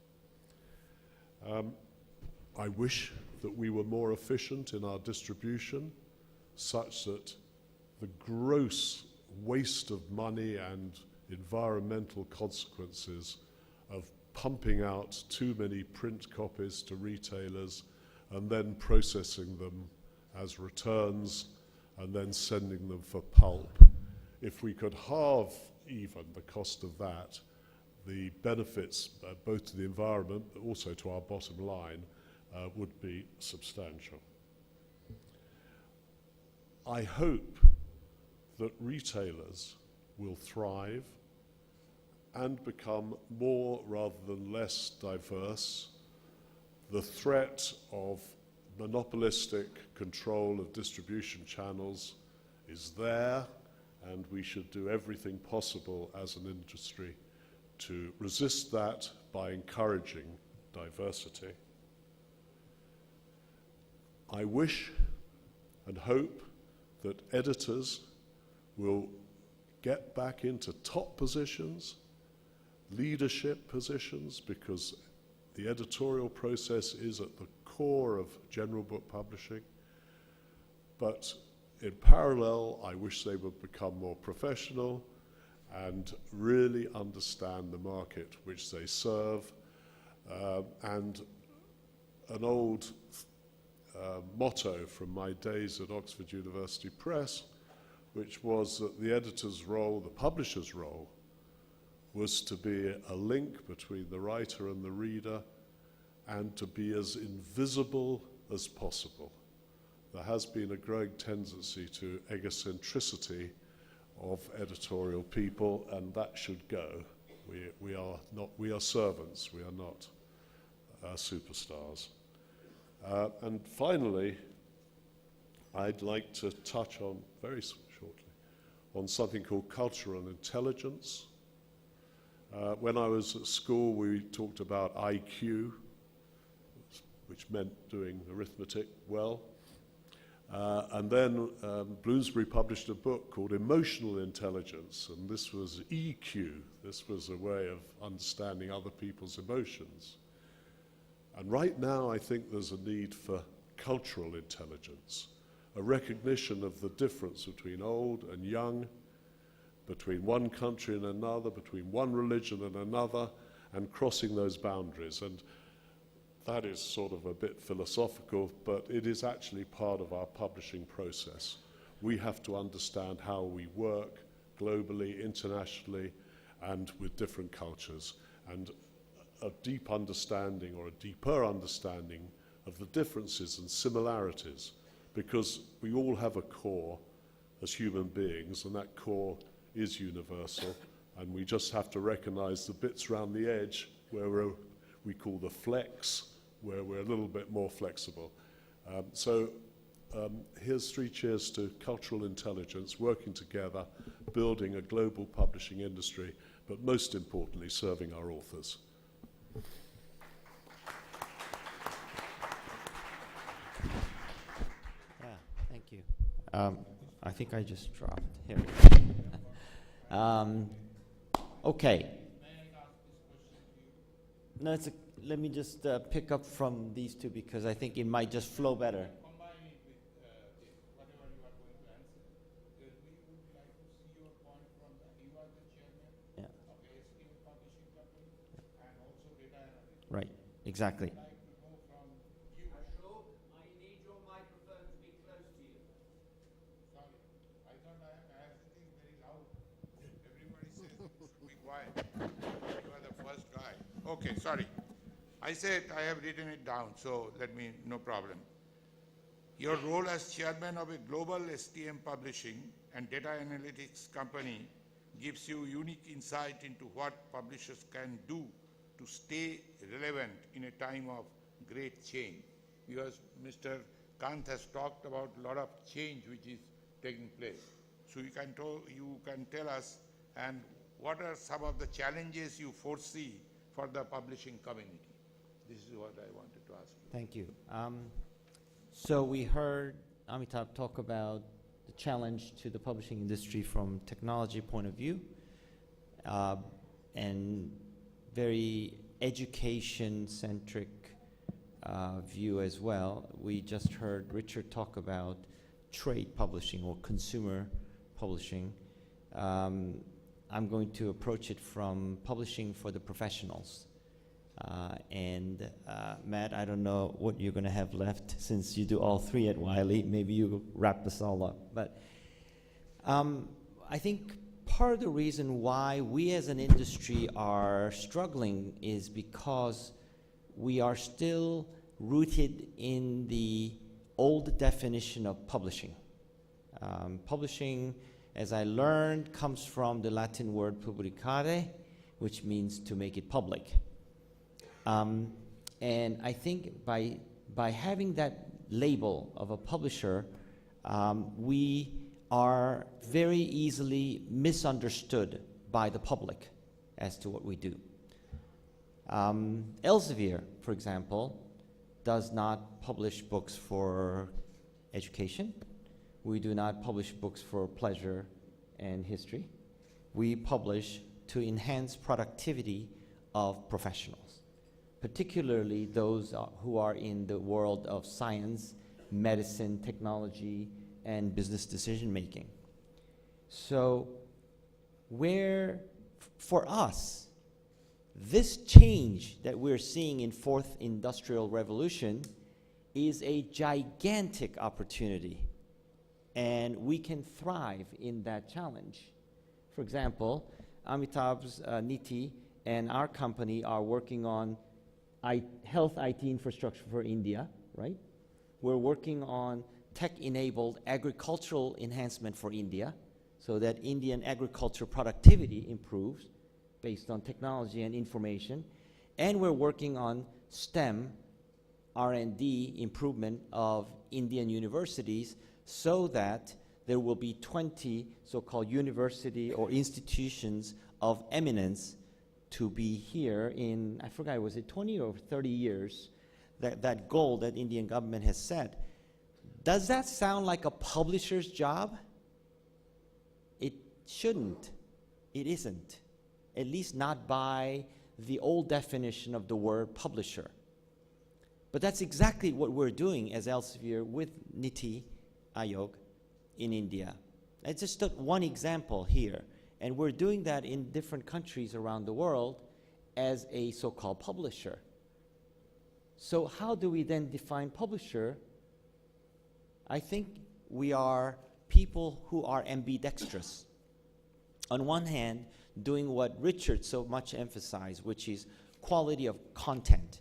I wish that we were more efficient in our distribution, such that the gross waste of money and environmental consequences of pumping out too many print copies to retailers and then processing them as returns and then sending them for pulp. If we could halve even the cost of that, the benefits both to the environment but also to our bottom line would be substantial. I hope that retailers will thrive and become more rather than less diverse. The threat of monopolistic control of distribution channels is there, and we should do everything possible as an industry to resist that by encouraging diversity. I wish and hope that editors will get back into top positions, leadership positions, because the editorial process is at the core of general book publishing. But in parallel, I wish they would become more professional and really understand the market which they serve. And an old motto from my days at Oxford University Press, which was that the editor's role, the publisher's role, was to be a link between the writer and the reader and to be as invisible as possible. There has been a growing tendency to egocentricity of editorial people, and that should go. We are servants, we are not superstars. And finally, I'd like to touch on, very shortly, on something called cultural intelligence. When I was at school, we talked about IQ, which meant doing arithmetic well. And then Bloomsbury published a book called Emotional Intelligence, and this was EQ. This was a way of understanding other people's emotions. And right now, I think there's a need for cultural intelligence, a recognition of the difference between old and young, between one country and another, between one religion and another, and crossing those boundaries. And that is sort of a bit philosophical, but it is actually part of our publishing process. We have to understand how we work globally, internationally, and with different cultures. And a deep understanding, or a deeper understanding, of the differences and similarities, because we all have a core as human beings, and that core is universal, and we just have to recognize the bits around the edge where we call the flex, where we're a little bit more flexible. Here's 3 cheers to cultural intelligence, working together, building a global publishing industry, but most importantly, serving our authors. Yeah, thank you. I think I just dropped. Here. Okay. No, let me just pick up from these two, because I think it might just flow better. Combine it with whatever you are going to answer. Because we would like to see your point from you are the chairman of a esteemed publishing company and also data analytics. Right, exactly. I'd like to know from you. Ashok, I need your microphone to be close to you. Sorry, I thought I have to think very loud. Everybody says you should be quiet. You are the first guy. Okay, sorry. I said I have written it down, so no problem. Your role as chairman of a global STM publishing and data analytics company gives you unique insight into what publishers can do to stay relevant in a time of great change. Because Mr. Kant has talked about a lot of change which is taking place. So you can tell us, and what are some of the challenges you foresee for the publishing community? This is what I wanted to ask you. Thank you. So we heard Amitabh talk about the challenge to the publishing industry from technology point of view, and very education-centric view as well. We just heard Richard talk about trade publishing or consumer publishing. I'm going to approach it from publishing for the professionals. Matt, I don't know what you're going to have left since you do all 3 at Wiley. Maybe you wrap us all up. But I think part of the reason why we as an industry are struggling is because we are still rooted in the old definition of publishing. Publishing, as I learned, comes from the Latin word publicare, which means to make it public. And I think by having that label of a publisher, we are very easily misunderstood by the public as to what we do. Elsevier, for example, does not publish books for education. We do not publish books for pleasure and history. We publish to enhance productivity of professionals, particularly those who are in the world of science, medicine, technology, and business decision making. So where, for us, this change that we're seeing in fourth industrial revolution is a gigantic opportunity, and we can thrive in that challenge. For example, Amitabh's Niti and our company are working on health IT infrastructure for India, right? We're working on tech-enabled agricultural enhancement for India so that Indian agriculture productivity improves based on technology and information. And we're working on STEM R&D improvement of Indian universities so that there will be 20 so-called university or institutions of eminence to be here in, I forgot, was it 20 or 30 years, that goal that Indian government has set. Does that sound like a publisher's job? It shouldn't. It isn't. At least not by the old definition of the word publisher. But that's exactly what we're doing as Elsevier with Niti Aayog in India. It's just one example here. And we're doing that in different countries around the world as a so-called publisher. So how do we then define publisher? I think we are people who are ambidextrous. On one hand, doing what Richard so much emphasized, which is quality of content,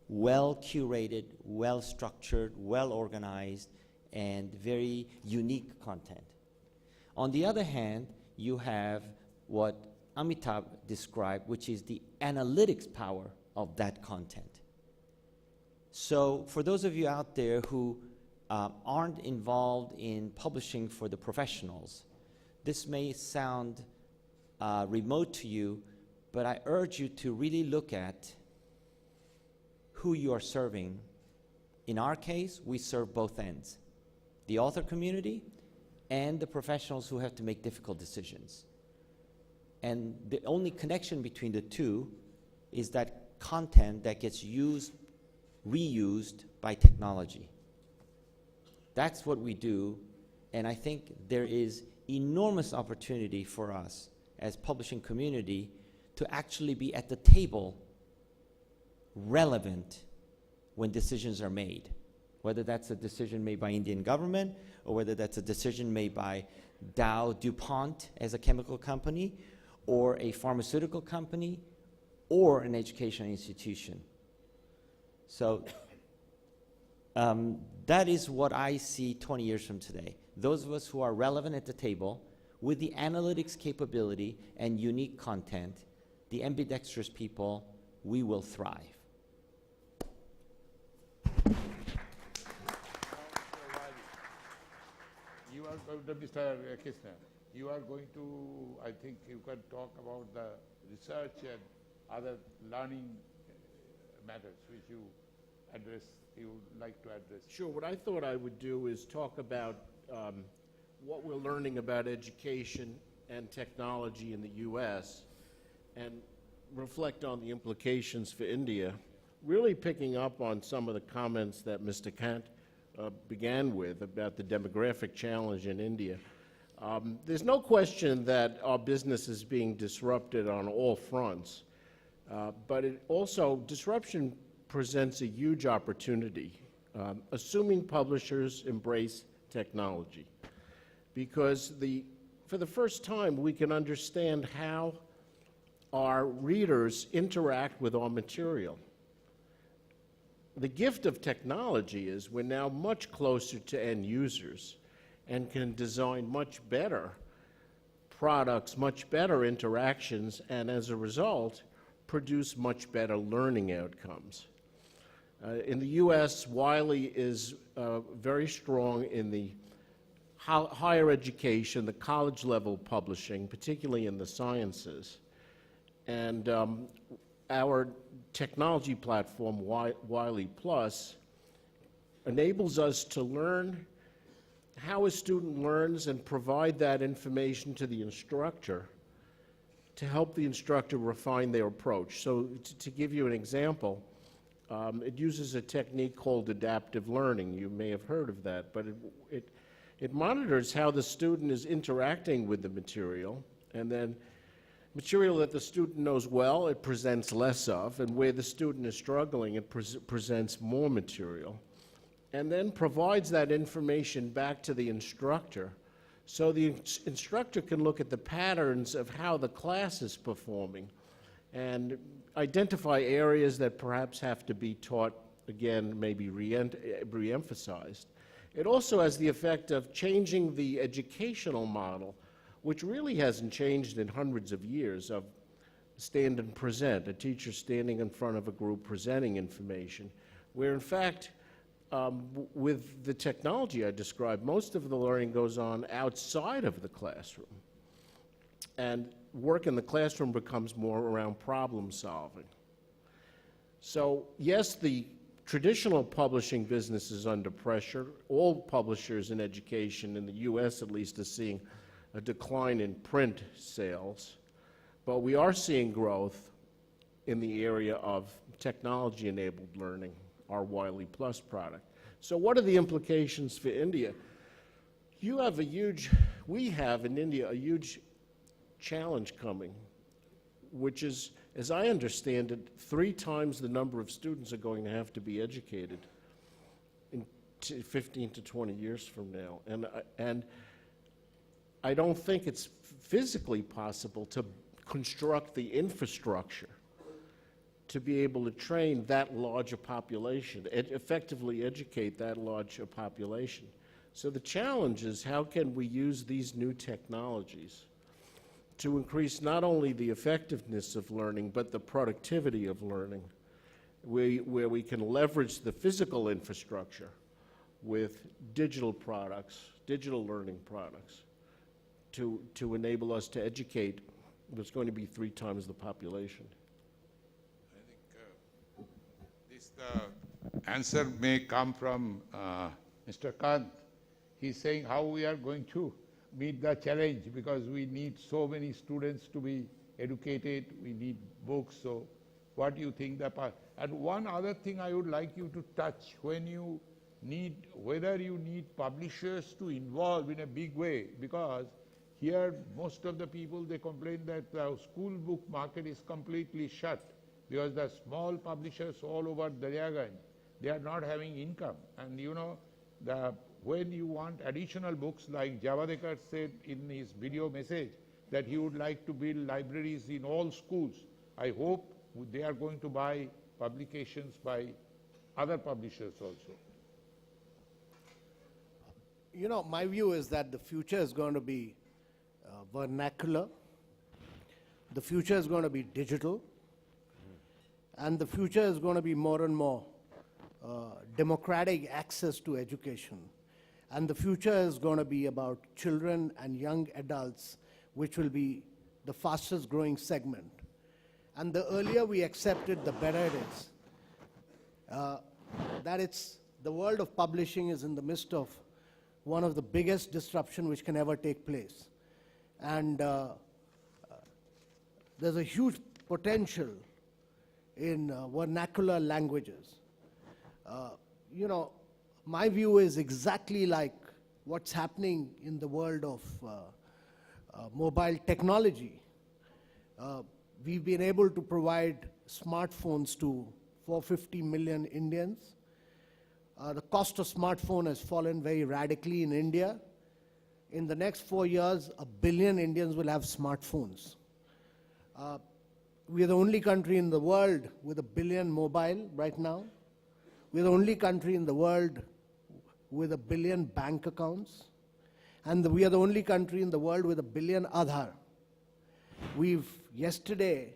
well curated, well structured, well organized, and very unique content. On the other hand, you have what Amitabh described, which is the analytics power of that content. So for those of you out there who aren't involved in publishing for the professionals, this may sound remote to you, but I urge you to really look at who you are serving. In our case, we serve both ends, the author community and the professionals who have to make difficult decisions. And the only connection between the two is that content that gets used, reused by technology. That's what we do, and I think there is enormous opportunity for us as publishing community to actually be at the table, relevant when decisions are made, whether that's a decision made by Indian government or whether that's a decision made by Dow DuPont as a chemical company or a pharmaceutical company or an educational institution. So that is what I see 20 years from today. Those of us who are relevant at the table with the analytics capability and unique content, the ambidextrous people, we will thrive. You are going to, Mr. Krishna, you are going to, I think you can talk about the research and other learning matters which you address, you would like to address. Sure. What I thought I would do is talk about what we're learning about education and technology in the U.S. and reflect on the implications for India, really picking up on some of the comments that Mr. Kant began with about the demographic challenge in India. There's no question that our business is being disrupted on all fronts, but it also, disruption presents a huge opportunity, assuming publishers embrace technology. Because for the first time, we can understand how our readers interact with our material. The gift of technology is we're now much closer to end users and can design much better products, much better interactions, and as a result, produce much better learning outcomes. In the U.S., Wiley is very strong in the higher education, the college level publishing, particularly in the sciences. And our technology platform, Wiley Plus, enables us to learn how a student learns and provide that information to the instructor to help the instructor refine their approach. So to give you an example, it uses a technique called adaptive learning. You may have heard of that, but it monitors how the student is interacting with the material and then Material that the student knows well, it presents less of, and where the student is struggling, it presents more material, and then provides that information back to the instructor so the instructor can look at the patterns of how the class is performing and identify areas that perhaps have to be taught again, maybe re-emphasized. It also has the effect of changing the educational model, which really hasn't changed in hundreds of years, of stand and present, a teacher standing in front of a group presenting information, where in fact, with the technology I described, most of the learning goes on outside of the classroom. And work in the classroom becomes more around problem solving. So yes, the traditional publishing business is under pressure. All publishers in education, in the US at least, are seeing a decline in print sales, but we are seeing growth in the area of technology-enabled learning, our Wiley Plus product. So what are the implications for India? We have in India a huge challenge coming, which is, as I understand it, 3 times the number of students are going to have to be educated in 15 to 20 years from now. And I don't think it's physically possible to construct the infrastructure to be able to train that large a population, effectively educate that large a population. So the challenge is, how can we use these new technologies to increase not only the effectiveness of learning, but the productivity of learning, where we can leverage the physical infrastructure with digital products, digital learning products, to enable us to educate what's going to be 3 times the population. I think this answer may come from Mr. Kant. He's saying how we are going to meet the challenge, because we need so many students to be educated, we need books. So what do you think? And one other thing I would like you to touch, whether you need publishers to involve in a big way, because here most of the people, they complain that the school book market is completely shut, because the small publishers all over Daryaganj, they are not having income. And you know, when you want additional books, like Javadekar said in his video message that he would like to build libraries in all schools, I hope they are going to buy publications by other publishers also. You know, my view is that the future is going to be vernacular, the future is going to be digital, and the future is going to be more and more democratic access to education. And the future is going to be about children and young adults, which will be the fastest growing segment. And the earlier we accept it, the better it is. The world of publishing is in the midst of one of the biggest disruption which can ever take place. And there's a huge potential in vernacular languages. You know, my view is exactly like what's happening in the world of mobile technology. We've been able to provide smartphones to 450 million Indians. The cost of smartphone has fallen very radically in India. In the next 4 years, 1 billion Indians will have smartphones. We are the only country in the world with 1 billion mobile right now. We're the only country in the world with 1 billion bank accounts. And we are the only country in the world with 1 billion Aadhaar. Yesterday,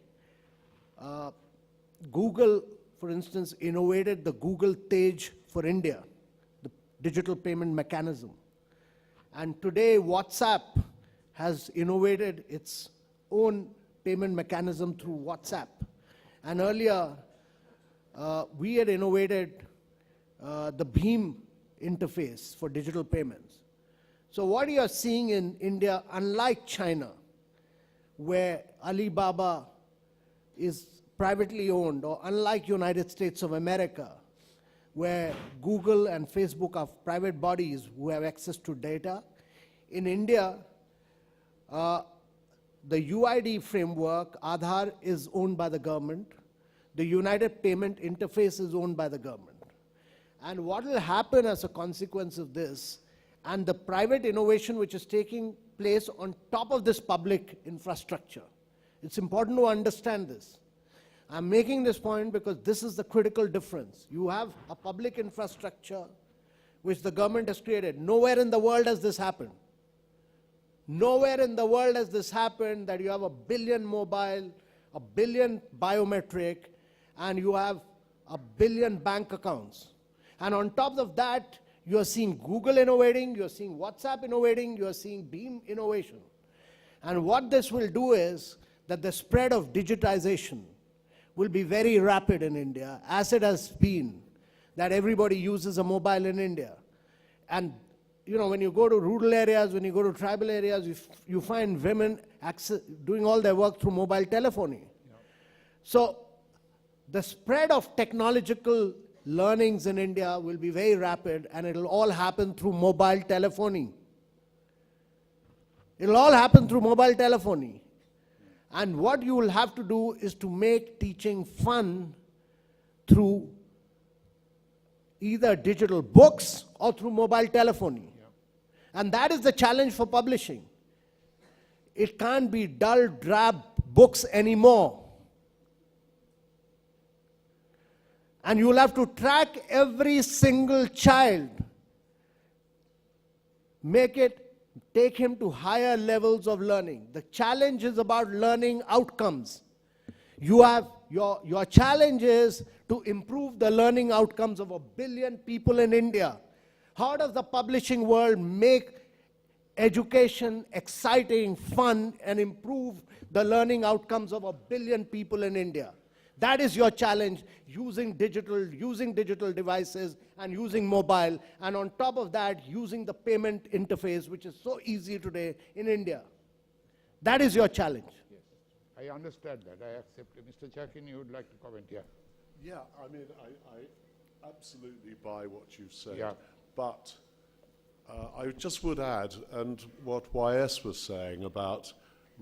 Google, for instance, innovated the Google Tej for India, the digital payment mechanism. And today, WhatsApp has innovated its own payment mechanism through WhatsApp. And earlier, we had innovated the Bheem interface for digital payments. So what you are seeing in India, unlike China, where Alibaba is privately owned, or unlike United States of America, where Google and Facebook are private bodies who have access to data, in India, the UID framework, Aadhaar, is owned by the government. The United Payment Interface is owned by the government. And what will happen as a consequence of this, and the private innovation which is taking place on top of this public infrastructure, it's important to understand this. I'm making this point because this is the critical difference. You have a public infrastructure which the government has created. Nowhere in the world has this happened. Nowhere in the world has this happened that you have 1 billion mobile, 1 billion biometric, and you have 1 billion bank accounts. And on top of that, you are seeing Google innovating, you are seeing WhatsApp innovating, you are seeing Beam innovation. And what this will do is that the spread of digitization will be very rapid in India, as it has been, that everybody uses a mobile in India. And you know, when you go to rural areas, when you go to tribal areas, you find women doing all their work through mobile telephony. Yeah. So the spread of technological learnings in India will be very rapid, and it'll all happen through mobile telephony. It'll all happen through mobile telephony. And what you will have to do is to make teaching fun through either digital books or through mobile telephony. Yeah. And that is the challenge for publishing. It can't be dull, drab books anymore. And you will have to track every single child, take him to higher levels of learning. The challenge is about learning outcomes. Your challenge is to improve the learning outcomes of 1 billion people in India. How does the publishing world make education exciting, fun, and improve the learning outcomes of 1 billion people in India? That is your challenge, using digital devices and using mobile, and on top of that, using the payment interface, which is so easy today in India. That is your challenge. Yes, I understand that. I accept it. Mr. Chakin, you would like to comment? Yeah. Yeah, I mean, I absolutely buy what you've said. Yeah. But I just would add, and what YS was saying about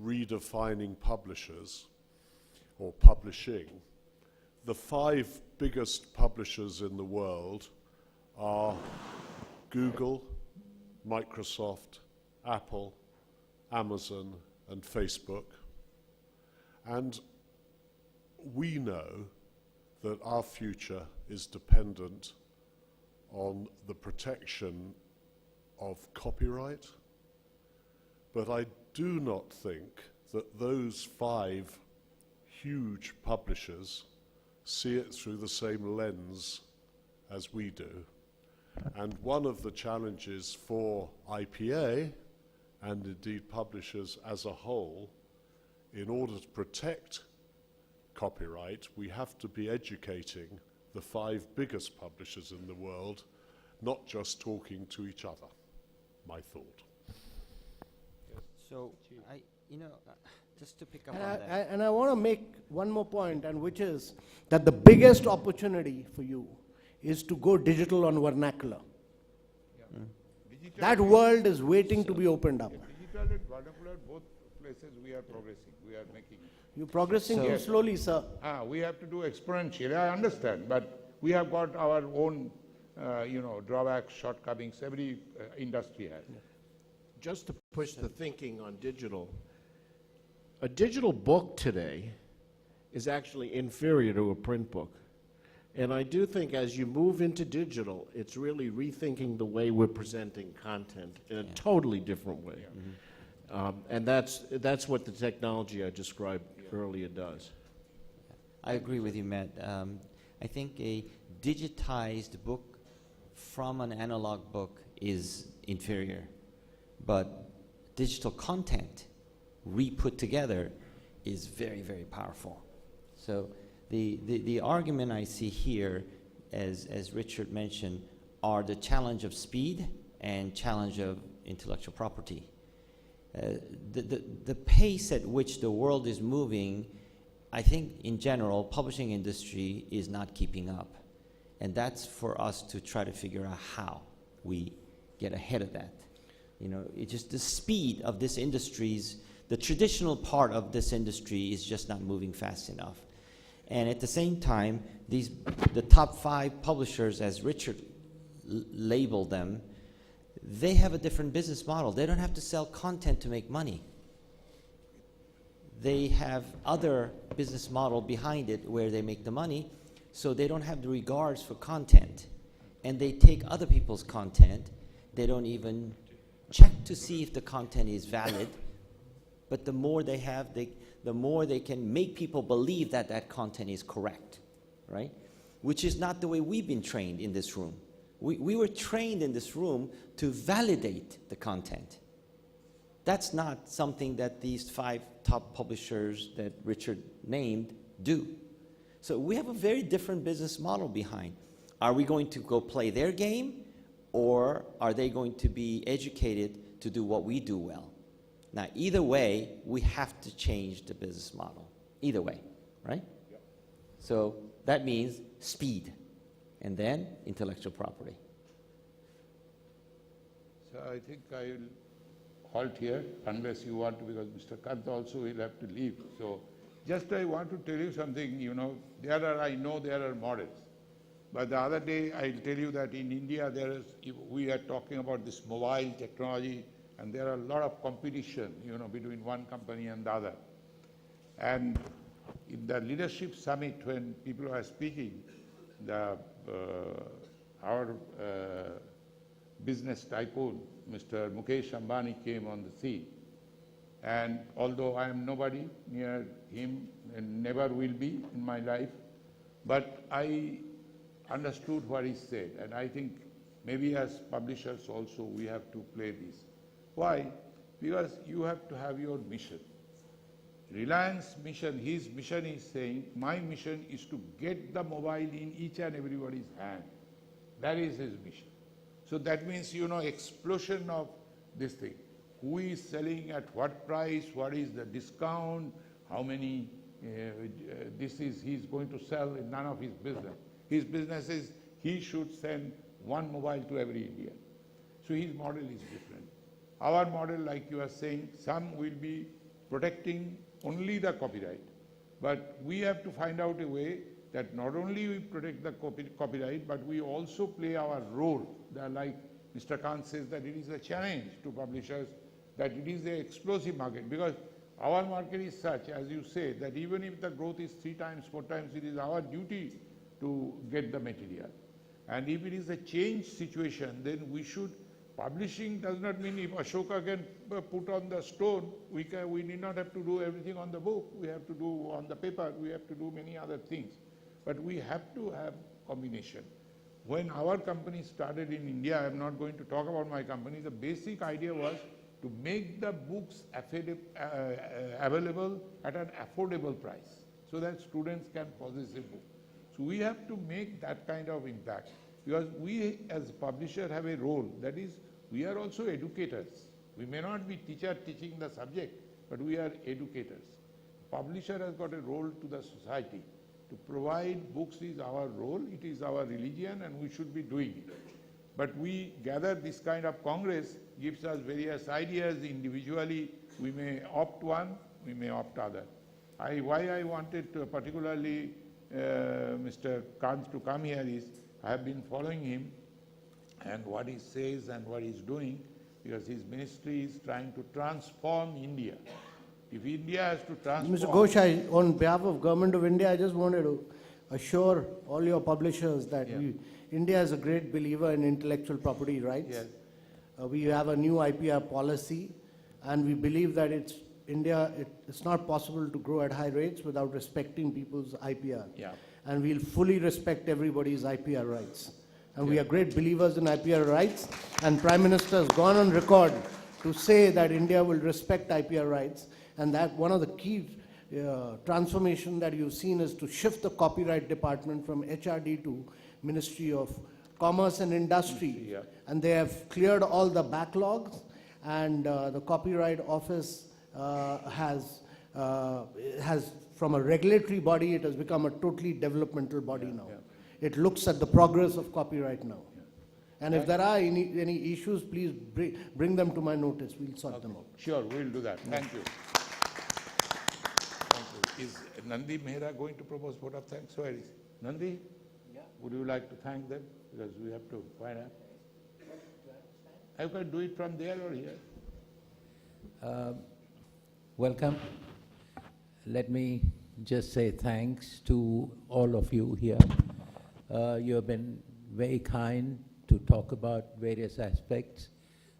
redefining publishers or publishing, the 5 biggest publishers in the world are Google, Microsoft, Apple, Amazon, and Facebook. And we know that our future is dependent on the protection of copyright, but I do not think that those 5 huge publishers see it through the same lens as we do. And one of the challenges for IPA, and indeed publishers as a whole, in order to protect copyright, we have to be educating the 5 biggest publishers in the world, not just talking to each other. My thought. So, just to pick up on that. And I want to make one more point, and which is that the biggest opportunity for you is to go digital on vernacular. Yeah. That world is waiting to be opened up. Digital and vernacular, both places we are progressing. We are making. You're progressing too slowly, sir. We have to do exponentially. I understand, but we have got our own, drawbacks, shortcomings. Every industry has. Yeah. Just to push the thinking on digital, a digital book today is actually inferior to a print book. And I do think as you move into digital, it's really rethinking the way we're presenting content in a totally different way. Yeah. Mm-hmm. And that's what the technology I described earlier does. I agree with you, Matt. I think a digitized book from an analog book is inferior, but digital content re-put together is very, very powerful. So the argument I see here, as Richard mentioned, are the challenge of speed and challenge of intellectual property. The pace at which the world is moving, I think in general, publishing industry is not keeping up. And that's for us to try to figure out how we get ahead of that. It's just the speed of this industry's the traditional part of this industry is just not moving fast enough. And at the same time, the top 5 publishers, as Richard labeled them, they have a different business model. They don't have to sell content to make money. They have other business model behind it where they make the money, so they don't have the regards for content. And they take other people's content. They don't even check to see if the content is valid. But the more they have, the more they can make people believe that that content is correct, right? Which is not the way we've been trained in this room. We were trained in this room to validate the content. That's not something that these 5 top publishers that Richard named do. So we have a very different business model behind. Are we going to go play their game, or are they going to be educated to do what we do well? Now, either way, we have to change the business model. Either way, right? Yep. So that means speed, and then intellectual property. So I think I will halt here, unless you want to, because Mr. Kant also will have to leave. So just I want to tell you something, you know, I know there are models. But the other day, I'll tell you that in India, we are talking about this mobile technology, and there are a lot of competition, you know, between one company and the other. And in the leadership summit, when people are speaking, our business tycoon, Mr. Mukesh Ambani, came on the scene. And although I am nobody near him and never will be in my life, but I understood what he said, and I think maybe as publishers also we have to play this. Why? Because you have to have your mission. Reliance mission, his mission is saying, my mission is to get the mobile in each and everybody's hand. That is his mission. So that means, you know, explosion of this thing. Who is selling at what price, what is the discount, how many, he's going to sell, in none of his business. His business is he should send one mobile to every Indian. So his model is different. Our model, like you are saying, some will be protecting only the copyright. But we have to find out a way that not only we protect the copyright, but we also play our role. Like Mr. Kant says, that it is a challenge to publishers, that it is an explosive market. Because our market is such, as you say, that even if the growth is 3 times, 4 times, it is our duty to get the material. And if it is a changed situation, then we should, publishing does not mean if Ashoka can put on the stone, we need not have to do everything on the book, we have to do on the paper, we have to do many other things. But we have to have combination. When our company started in India, I am not going to talk about my company, the basic idea was to make the books available at an affordable price so that students can possess a book. So we have to make that kind of impact, because we as a publisher have a role, that is, we are also educators. We may not be teacher teaching the subject, but we are educators. Publisher has got a role to the society. To provide books is our role, it is our religion, and we should be doing it. But we gather this kind of congress, gives us various ideas individually. We may opt one, we may opt other. Why I wanted to particularly Mr. Kant to come here is, I have been following him and what he says and what he's doing, because his ministry is trying to transform India. If India has to transform... Mr. Ghosh, on behalf of Government of India, I just wanted to assure all your publishers that India is a great believer in intellectual property rights. Yes. We have a new IPA policy, and we believe that it's not possible to grow at high rates without respecting people's IPR. Yeah. And we'll fully respect everybody's IPR rights. And we are great believers in IPR rights, and Prime Minister has gone on record to say that India will respect IPR rights, and that one of the key transformation that you've seen is to shift the copyright department from HRD to Ministry of Commerce and Industry. And they have cleared all the backlogs, and the Copyright Office has from a regulatory body, it has become a totally developmental body now. It looks at the progress of copyright now. And if there are any issues, please bring them to my notice. We'll sort them out. Sure, we'll do that. Thank you. Is Nandi Mehra going to propose vote of thanks? Where is Nandi? Yeah. Would you like to thank them? Because we have to find out. I can do it from there or here. Welcome. Let me just say thanks to all of you here. You have been very kind to talk about various aspects.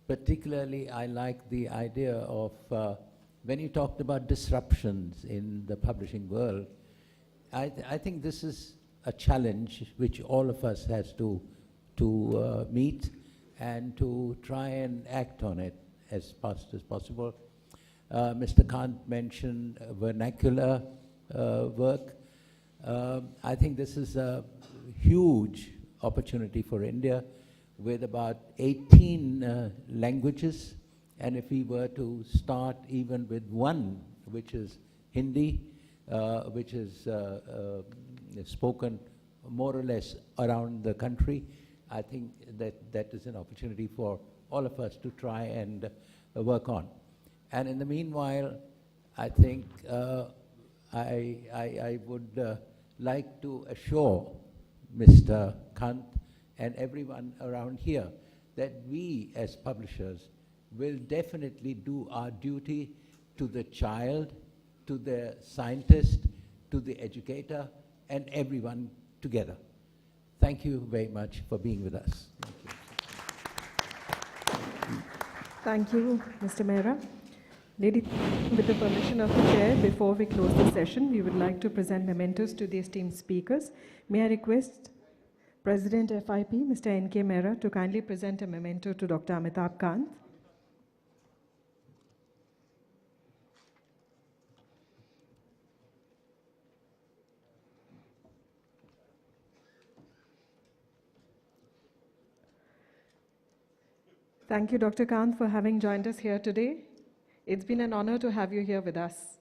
Particularly, I like the idea of when you talked about disruptions in the publishing world. I think this is a challenge which all of us has to meet and to try and act on it as fast as possible. Mr. Kant mentioned vernacular work. I think this is a huge opportunity for India with about 18 languages. And if we were to start even with one, which is Hindi, which is spoken more or less around the country, I think that is an opportunity for all of us to try and work on. And in the meanwhile, I think I would like to assure Mr. Kant and everyone around here that we as publishers will definitely do our duty to the child, to the scientist, to the educator, and everyone together. Thank you very much for being with us. Thank you, Mr. Mehra. Ladies, with the permission of the chair, before we close the session, we would like to present mementos to the esteemed speakers. May I request President FIP, Mr. N.K. Mehra, to kindly present a memento to Dr. Amitabh Kant. Thank you, Dr. Kant, for having joined us here today. It's been an honor to have you here with us.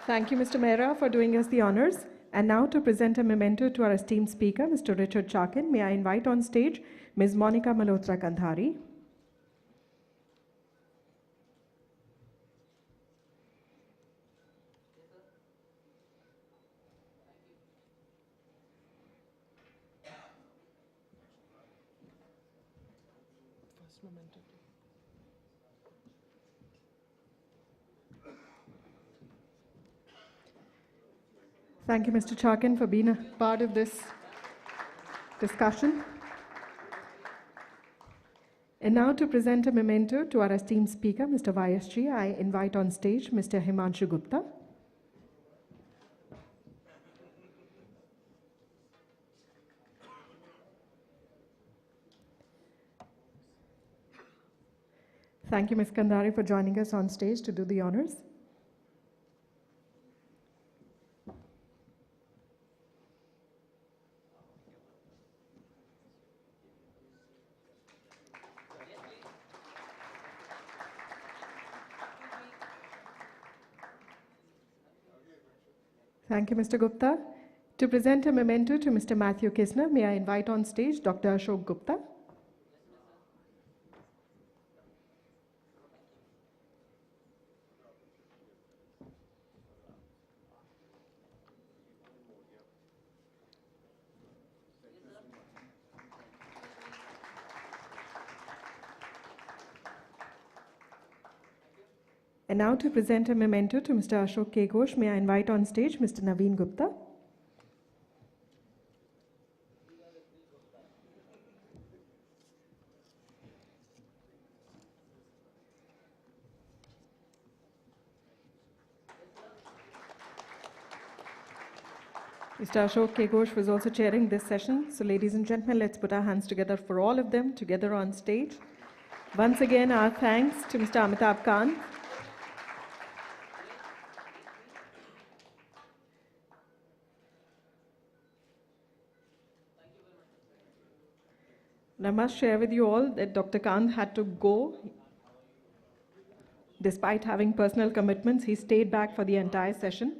Thank you, Mr. Mehra, for doing us the honors. And now to present a memento to our esteemed speaker, Mr. Richard Chakin, may I invite on stage Ms. Monica Malhotra Kandhari. Thank you, Mr. Chakin, for being a part of this discussion. And now to present a memento to our esteemed speaker, Mr. YSG, I invite on stage Mr. Himanshu Gupta. Thank you, Ms. Kandhari, for joining us on stage to do the honors. Thank you, Mr. Gupta. To present a memento to Mr. Matthew Kisner, may I invite on stage Dr. Ashok Gupta. And now to present a memento to Mr. Ashok K. Ghosh, may I invite on stage Mr. Naveen Gupta. Mr. Ashok K. Ghosh was also chairing this session. So ladies and gentlemen, let's put our hands together for all of them together on stage. Once again, our thanks to Mr. Amitabh Kant. And I must share with you all that Dr. Kant had to go. Despite having personal commitments, he stayed back for the entire session.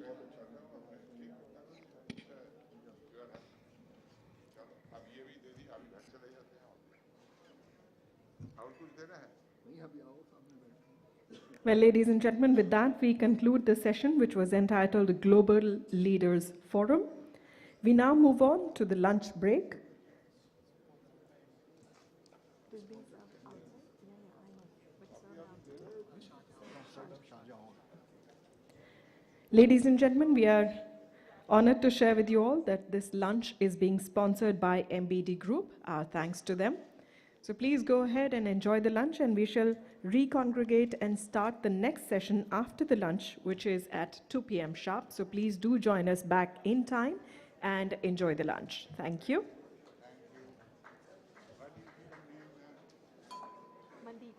Well, ladies and gentlemen, with that, we conclude the session, which was entitled Global Leaders Forum. We now move on to the lunch break. Ladies and gentlemen, we are honored to share with you all that this lunch is being sponsored by MBD Group. Our thanks to them. So please go ahead and enjoy the lunch, and we shall recongregate and start the next session after the lunch, which is at 2 p.m. sharp. So please do join us back in time and enjoy the lunch. Thank you. Mandeep.